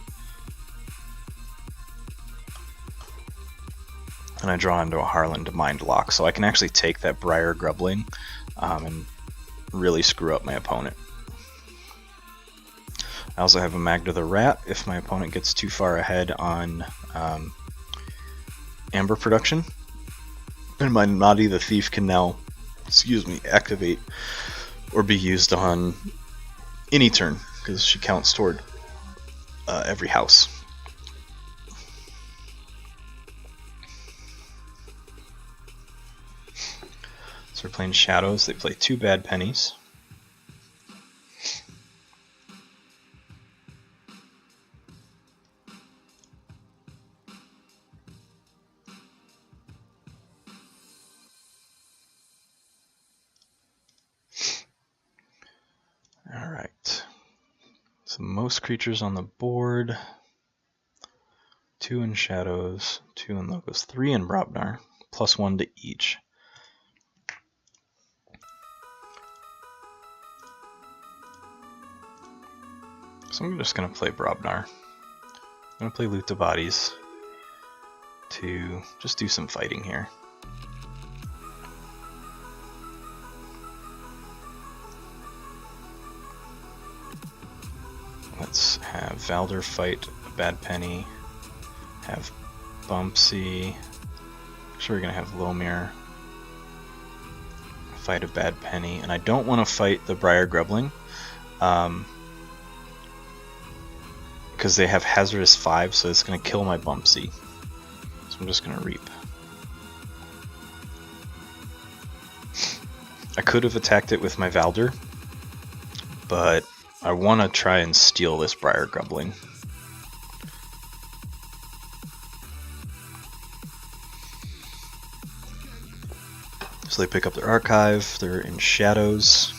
And I draw into a Harlan to Mind Lock, so I can actually take that Briar Grubbling and really screw up my opponent. I also have a Magda the Rat if my opponent gets too far ahead on amber production. And my Naughty the Thief can now, activate or be used on any turn, because she counts toward every house. So we're playing Shadows. They play 2 bad pennies. Alright. So most creatures on the board. 2 in Shadows, 2 in Logos, 3 in Brobnar, +1 to each. So I'm just going to play Brobnar. I'm going to play Loot the Bodies to just do some fighting here. Let's have Valder fight a bad penny, have Bumpsy, sure we're going to have Lomir fight a bad penny, and I don't want to fight the Briar Grubbling, because they have Hazardous 5, so it's going to kill my Bumpsy. So I'm just going to Reap. I could have attacked it with my Valder, but I want to try and steal this Briar Grubbling. So they pick up their Archive, they're in Shadows.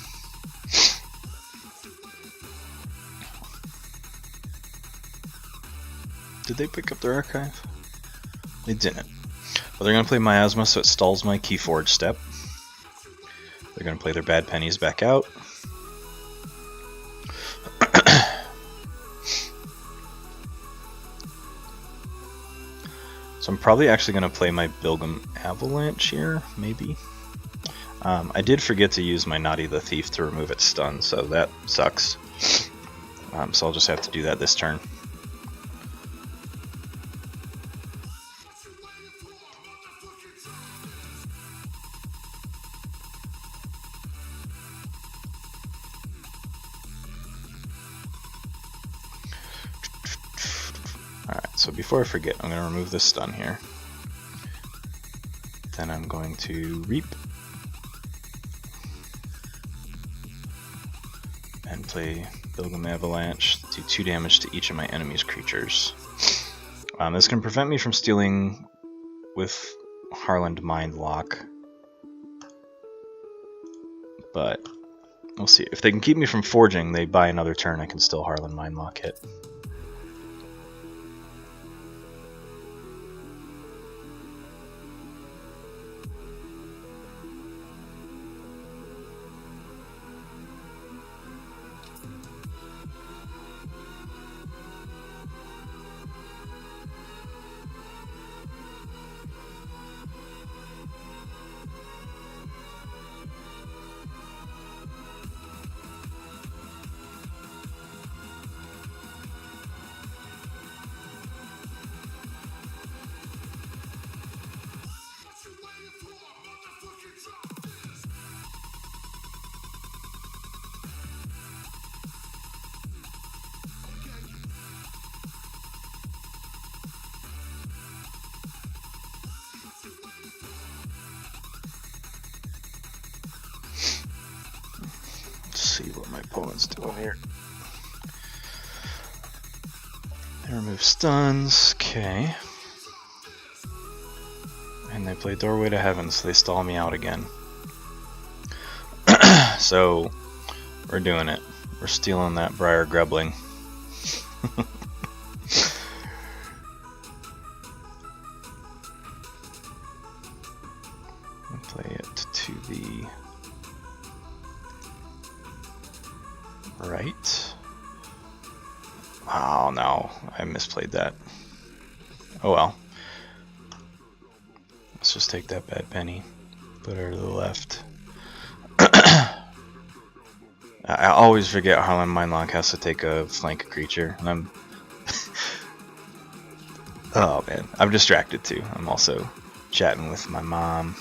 Did they pick up their Archive? They didn't. But they're going to play Miasma, so it stalls my Keyforge step. They're going to play their bad pennies back out. So I'm probably actually going to play my Bilgum Avalanche here, maybe. I did forget to use my Naughty the Thief to remove its stun, so that sucks. So I'll just have to do that this turn. Alright, so before I forget, I'm going to remove this stun here. Then I'm going to Reap. And play Bilgum Avalanche, do 2 damage to each of my enemy's creatures. This can prevent me from stealing with Harland Mind Lock. But we'll see. If they can keep me from forging, they buy another turn, I can still Harland Mind Lock hit. See what my opponent's doing here. They remove stuns, okay. And they play Doorway to Heaven, so they stall me out again. So, we're doing it. We're stealing that Briar Grubbling. Play it to the right. Oh no, I misplayed that. Oh well. Let's just take that bad penny, put her to the left. I always forget Harlan Mindlock has to take a flank creature, and I'm... oh man, I'm distracted too. I'm also chatting with my mom.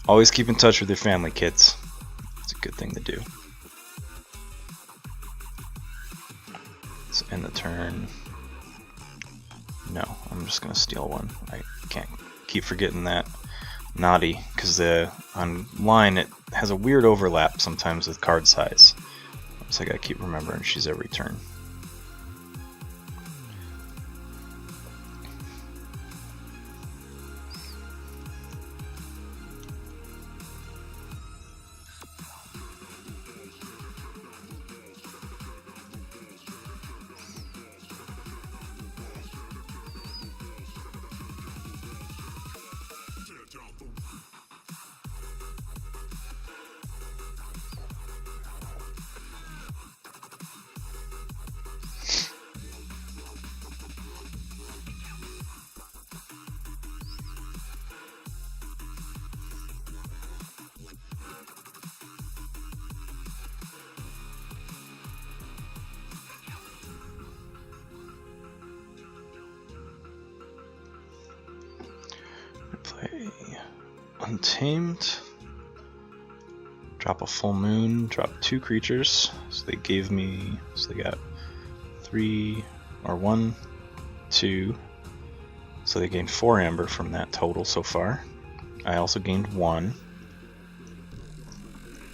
Always keep in touch with your family, kids. It's a good thing to do. Let's end the turn. No, I'm just gonna steal one. I can't keep forgetting that. Naughty, because online it has a weird overlap sometimes with card size. So I gotta keep remembering she's every turn. Play Untamed. Drop a full moon. Drop 2 creatures. So they gave me. So they got 3 or 1, 2. So they gained 4 amber from that total so far. I also gained 1.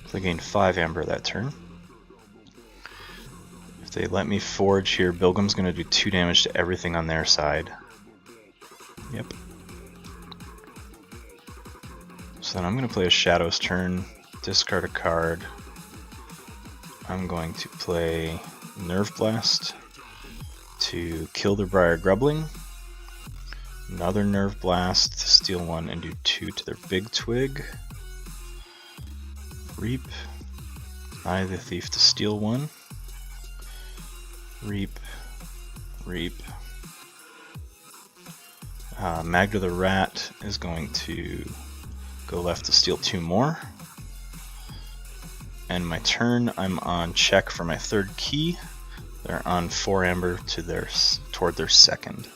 So they gained 5 amber that turn. If they let me forge here, Bilgum's going to do 2 damage to everything on their side. Yep. So then I'm going to play a Shadow's turn, discard a card. I'm going to play Nerve Blast to kill their Briar Grubbling. Another Nerve Blast to steal 1 and do 2 to their Big Twig. Reap. Eye the Thief to steal 1. Reap. Reap. Magda the Rat is going to go left to steal 2 more. And my turn, I'm on check for my 3rd key. They're on 4 amber to toward their 2nd.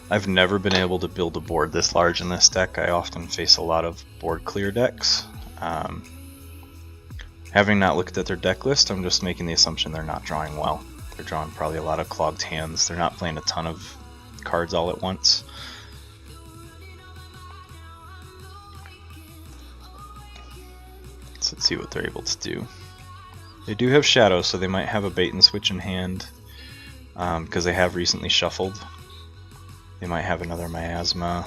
I've never been able to build a board this large in this deck. I often face a lot of board clear decks. Having not looked at their deck list, I'm just making the assumption they're not drawing well. They're drawing probably a lot of clogged hands. They're not playing a ton of cards all at once. So let's see what they're able to do. They do have Shadow, so they might have a bait and switch in hand because they have recently shuffled. They might have another Miasma.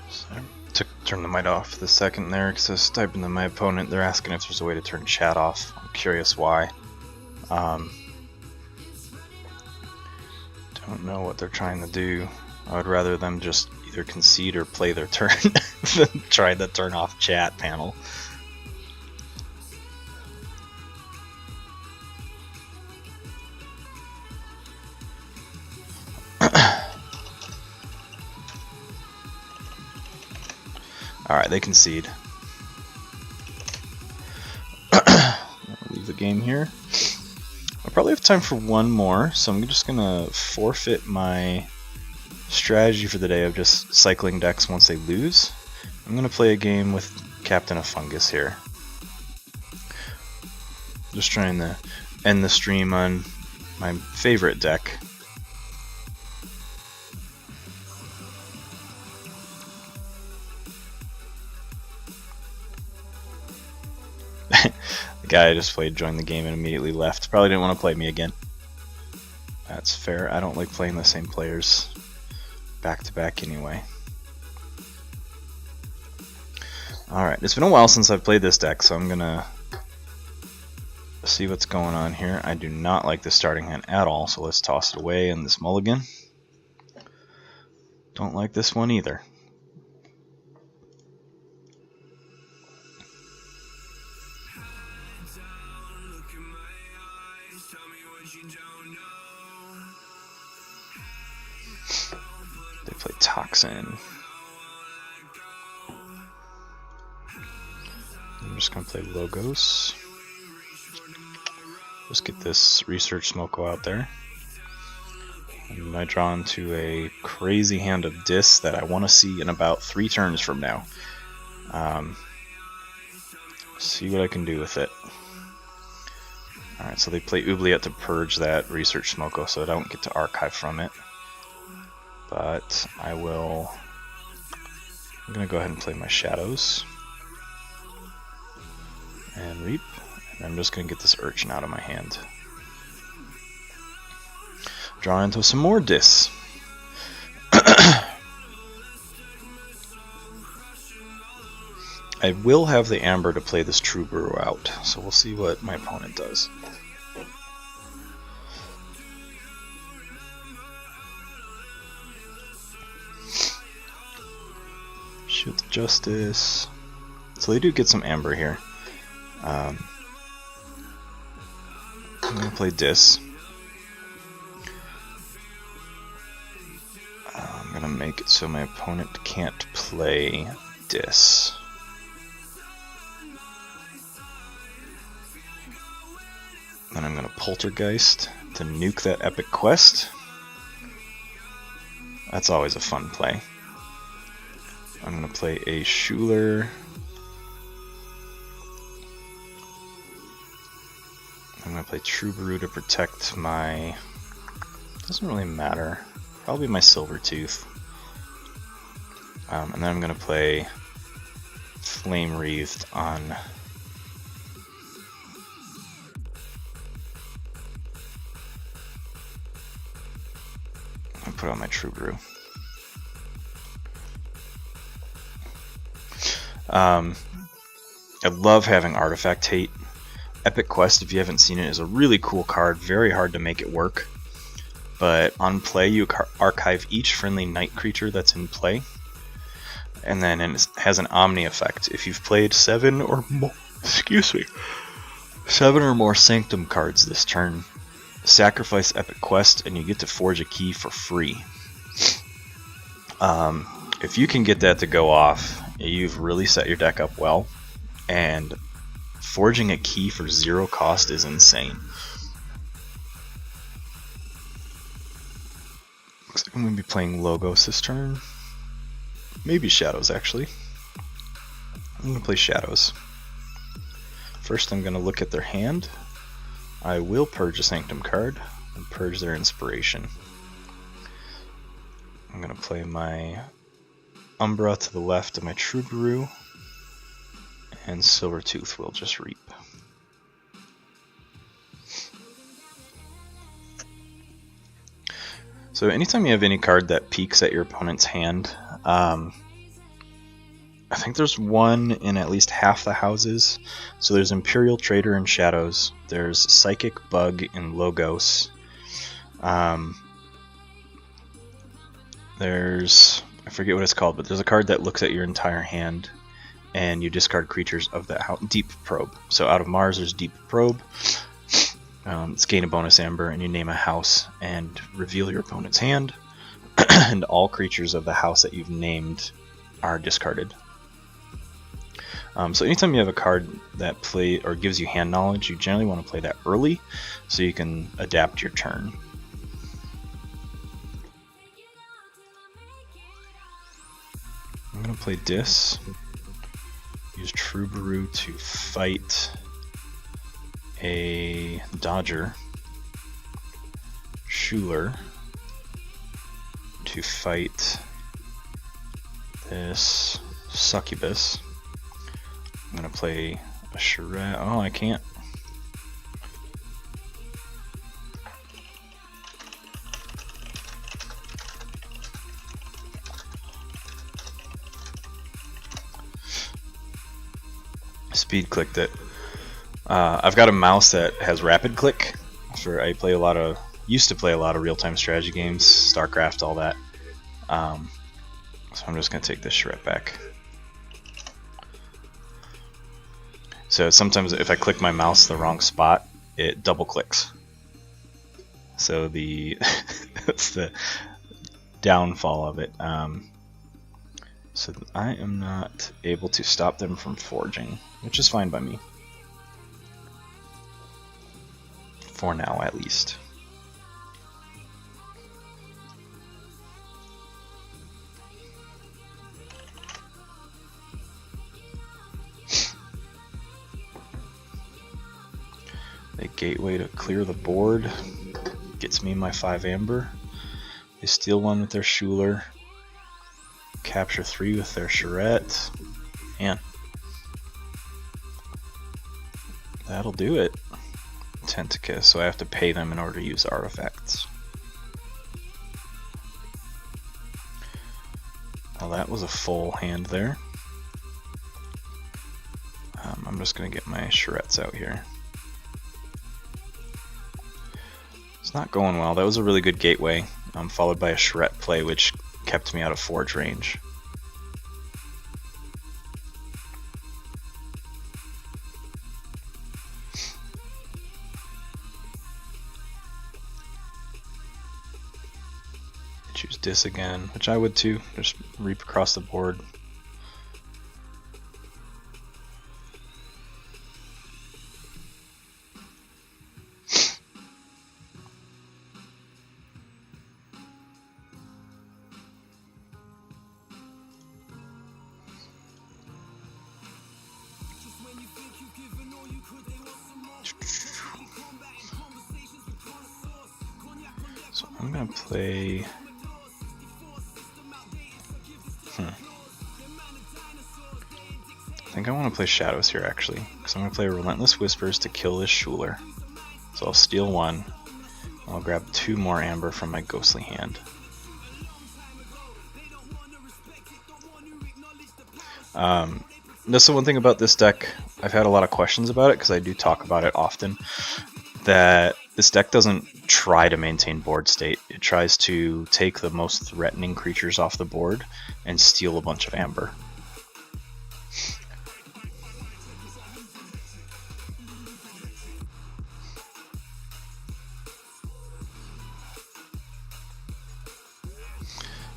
So I turn the mic off the second there because I was typing to my opponent. They're asking if there's a way to turn chat off. I'm curious why. Don't know what they're trying to do. I would rather them just either concede or play their turn than try to turn off chat panel. Alright, they concede. Leave the game here. I probably have time for one more, so I'm just gonna forfeit my strategy for the day of just cycling decks once they lose. I'm gonna play a game with Captain of Fungus here. Just trying to end the stream on my favorite deck. The guy I just played joined the game and immediately left. Probably didn't want to play me again. That's fair. I don't like playing the same players back to back anyway. Alright, it's been a while since I've played this deck, so I'm gonna see what's going on here. I do not like the starting hand at all, so let's toss it away in this mulligan. Don't like this one either. They play Tungsten. I'm just gonna play Logos. Just get this Research Smoko out there. And I draw into a crazy hand of Dis that I want to see in about 3 turns from now. See what I can do with it. Alright, so they play Oubliette to purge that Research Smoko so that I don't get to archive from it. But I will... I'm going to go ahead and play my Shadows. And Reap. And I'm just going to get this Urchin out of my hand. Draw into some more Dis. I will have the Amber to play this True Brew out, so we'll see what my opponent does. Shoot the Justice. So they do get some Amber here. I'm going to play Dis. I'm going to make it so my opponent can't play Dis. Then I'm going to Poltergeist to nuke that Epic Quest. That's always a fun play. I'm going to play a Schuler. I'm going to play True Brew to protect my... Doesn't really matter. Probably my Silvertooth. And then I'm going to play Flame Wreathed on... I'll put on my True Brew. I love having Artifact Hate. Epic Quest, if you haven't seen it, is a really cool card. Very hard to make it work. But on play, you archive each friendly night creature that's in play. And then it has an Omni effect. If you've played 7 or more, 7 or more Sanctum cards this turn, sacrifice Epic Quest and you get to forge a key for free. If you can get that to go off, you've really set your deck up well. And forging a key for 0 cost is insane. Looks like I'm going to be playing Logos this turn. Maybe Shadows, actually. I'm going to play Shadows. First I'm going to look at their hand. I will purge a Sanctum card and purge their Inspiration. I'm going to play my Umbra to the left of my True Brew, and Silvertooth will just Reap. So anytime you have any card that peeks at your opponent's hand, I think there's one in at least half the houses. So there's Imperial Trader in Shadows, there's Psychic Bug in Logos, there's, I forget what it's called, but there's a card that looks at your entire hand and you discard creatures of that house. Deep Probe. So out of Mars there's Deep Probe. It's gain a bonus Amber and you name a house and reveal your opponent's hand and all creatures of the house that you've named are discarded. So anytime you have a card that play or gives you hand knowledge, you generally want to play that early so you can adapt your turn. I'm going to play Dis. Use Troubadour to fight a Dodger. Schuler to fight this Succubus. I'm going to play a Charette. Oh, I can't. Speed clicked it. I've got a mouse that has rapid click. I play a lot of, used to play a lot of real-time strategy games, StarCraft, all that. So I'm just going to take this Charette back. So sometimes if I click my mouse the wrong spot, it double clicks. So that's the downfall of it. So I am not able to stop them from forging, which is fine by me. For now, at least. They gateway to clear the board. Gets me my 5 amber. They steal 1 with their Schuler. Capture 3 with their Charette. Man. That'll do it. Tentacus, so I have to pay them in order to use artifacts. Well, that was a full hand there. I'm just going to get my Charettes out here. It's not going well. That was a really good gateway, followed by a Charette play, which kept me out of forge range. Choose Dis again, which I would too. Just reap across the board. So I'm gonna play. I think I want to play Shadows here actually, because I'm going to play Relentless Whispers to kill this Schuler. So I'll steal 1, I'll grab 2 more amber from my ghostly hand. That's the one thing about this deck, I've had a lot of questions about it because I do talk about it often, that this deck doesn't try to maintain board state. It tries to take the most threatening creatures off the board and steal a bunch of amber.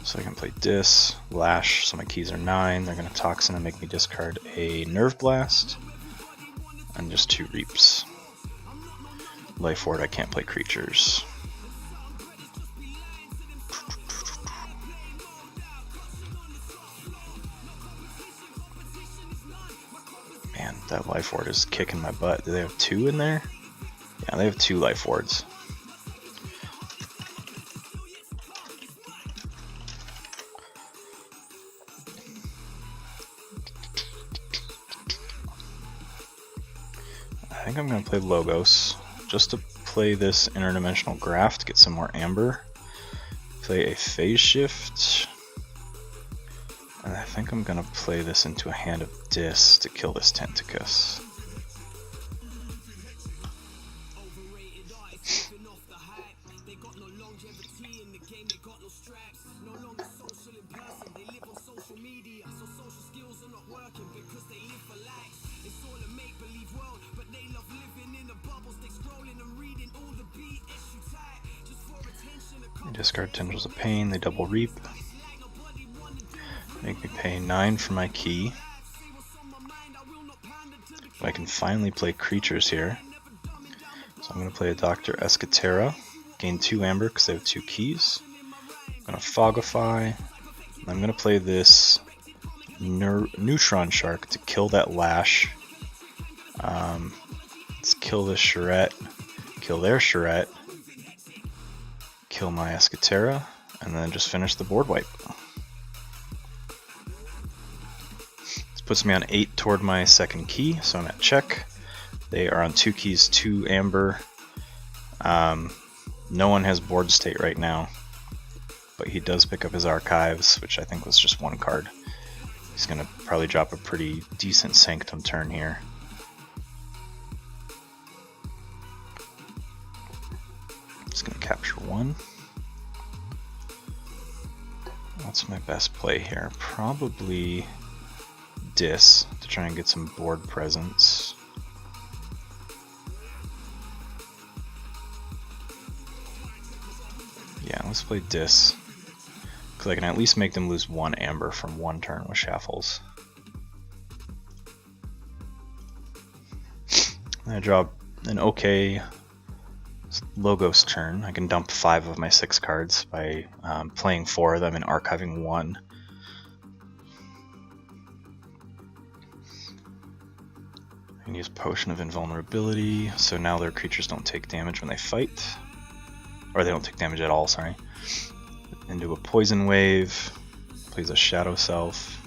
So I can play Dis, Lash, so my keys are 9. They're going to Toxin and make me discard a Nerve Blast, and just 2 Reaps. Life Ward, I can't play creatures. Man, that Life Ward is kicking my butt. Do they have 2 in there? Yeah, they have 2 Life Wards. I think I'm going to play Logos, just to play this interdimensional graft, get some more amber. Play a Phase Shift. And I think I'm going to play this into a hand of Dis to kill this Tentacus. Discard Tendrils of Pain, they double reap. Make me pay 9 for my key. I can finally play creatures here. So I'm going to play a Dr. Escatera, gain 2 amber because they have 2 keys. I'm going to Fogify. I'm going to play this Neutron Shark to kill that Lash. Let's kill this Charette, kill their Charette, kill my Escatera, and then just finish the board wipe. This puts me on 8 toward my second key, so I'm at check. They are on 2 keys, 2 amber. No one has board state right now, but he does pick up his archives, which I think was just 1 card. He's going to probably drop a pretty decent Sanctum turn here. Just going to capture 1. What's my best play here? Probably Dis to try and get some board presence. Yeah, let's play Dis, because I can at least make them lose 1 amber from 1 turn with Shaffles. I draw an okay Logos turn. I can dump 5 of my 6 cards by playing 4 of them and archiving 1. I can use Potion of Invulnerability, so now their creatures don't take damage when they fight. Or they don't take damage at all, sorry. Into a Poison Wave, plays a Shadow Self.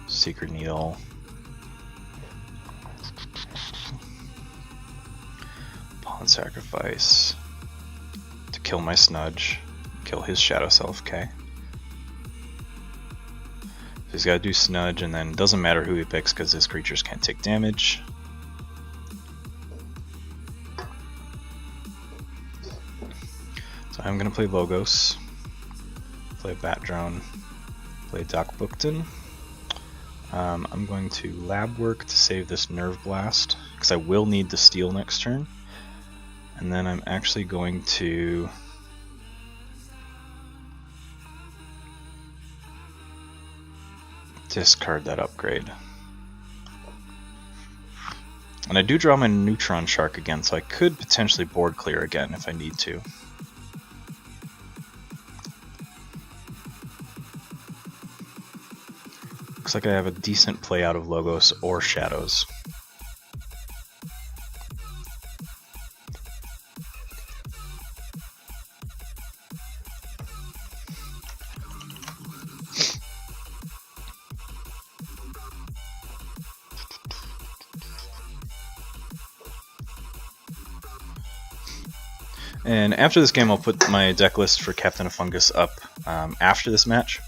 Secret Needle. Pawn Sacrifice. To kill my Snudge. Kill his Shadow Self, okay. So he's got to do Snudge, and then it doesn't matter who he picks because his creatures can't take damage. So I'm going to play Logos, play Bat Drone, play Doc Bookton. I'm going to Lab Work to save this Nerve Blast, because I will need to steal next turn. And then I'm actually going to discard that upgrade. And I do draw my Neutron Shark again, so I could potentially board clear again if I need to. Looks like I have a decent play out of Logos or Shadows. And after this game, I'll put my deck list for Captain of Fungus up after this match.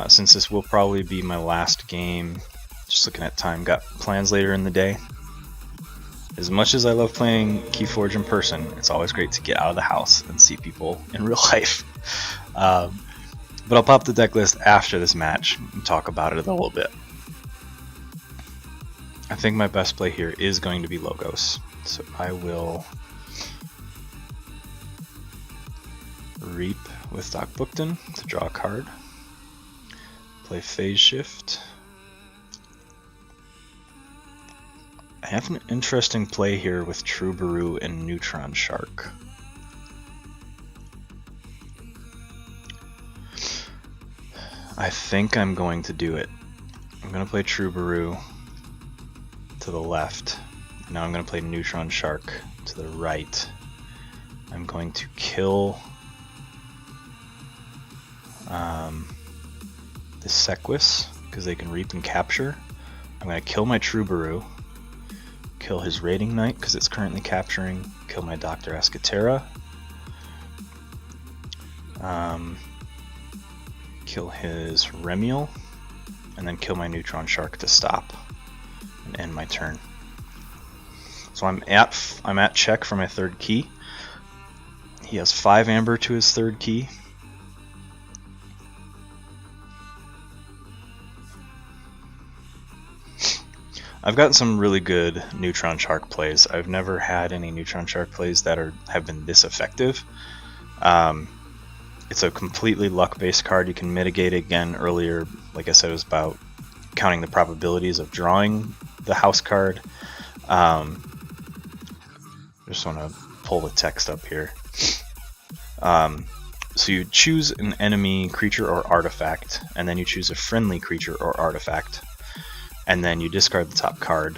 Since this will probably be my last game, just looking at time, got plans later in the day. As much as I love playing Keyforge in person, it's always great to get out of the house and see people in real life. But I'll pop the deck list after this match and talk about it a little bit. I think my best play here is going to be Logos, so I will Reap with Doc Bookton to draw a card. Play Phase Shift. I have an interesting play here with Troubadour and Neutron Shark. I think I'm going to do it. I'm going to play Troubadour to the left. Now I'm going to play Neutron Shark to the right. I'm going to kill the Sequus, because they can reap and capture. I'm going to kill my Troubadour, kill his Raiding Knight, because it's currently capturing, kill my Dr. Escatera, kill his Remiel, and then kill my Neutron Shark to stop and end my turn. So I'm at check for my third key. He has 5 amber to his third key. I've gotten some really good Neutron Shark plays. I've never had any Neutron Shark plays that have been this effective. It's a completely luck-based card. You can mitigate again earlier. Like I said, it was about counting the probabilities of drawing the house card. Just want to pull the text up here. So you choose an enemy creature or artifact, and then you choose a friendly creature or artifact, and then you discard the top card.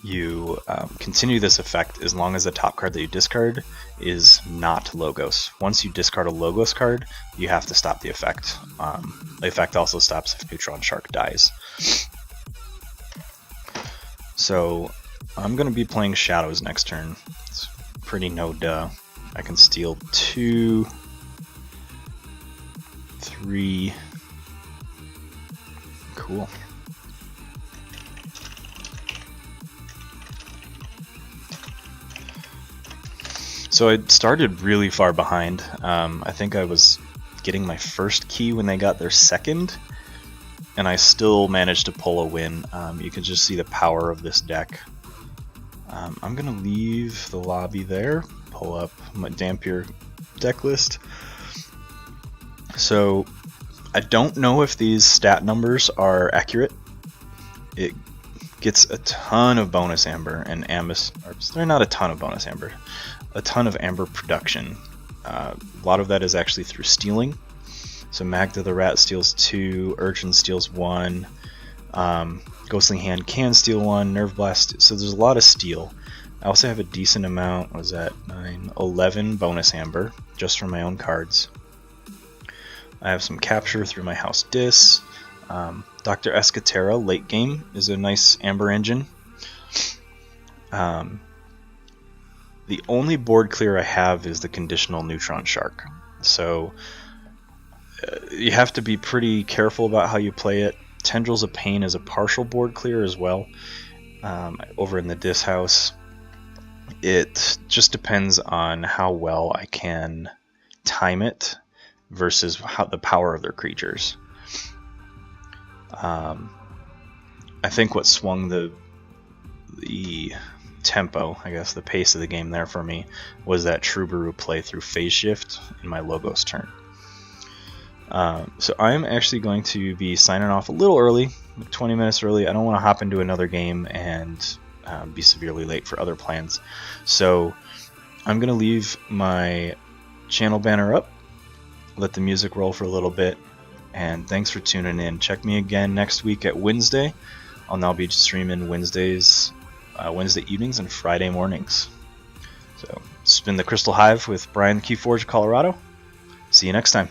You continue this effect as long as the top card that you discard is not Logos. Once you discard a Logos card, you have to stop the effect. The effect also stops if Neutron Shark dies. So I'm going to be playing Shadows next turn. It's pretty no-duh. I can steal 2, 3. Cool. So I started really far behind. I think I was getting my first key when they got their second, and I still managed to pull a win. You can just see the power of this deck. I'm going to leave the lobby there, pull up my Dampier deck list. So I don't know if these stat numbers are accurate. It gets a ton of bonus amber and ambus. They're not a ton of bonus amber. A ton of amber production. A lot of that is actually through stealing. So Magda the Rat steals 2, Urchin steals 1, Ghostly Hand can steal 1, Nerve Blast. So there's a lot of steal. I also have a decent amount. What was that? 9, 11 bonus amber just from my own cards. I have some capture through my House Dis. Dr. Escatera late game is a nice amber engine. The only board clear I have is the conditional Neutron Shark. So you have to be pretty careful about how you play it. Tendrils of Pain is a partial board clear as well. Over in the Dis house, it just depends on how well I can time it versus the power of their creatures. I think what swung the tempo, I guess the pace of the game there for me, was that Troubadour play through Phase Shift in my Logos turn. So I'm actually going to be signing off a little early, 20 minutes early. I don't want to hop into another game and be severely late for other plans. So I'm going to leave my channel banner up, let the music roll for a little bit, and thanks for tuning in. Check me again next week at Wednesday. I'll now be streaming Wednesday evenings and Friday mornings. So, it's been the Crystal Hive with Brian Keyforge, Colorado. See you next time.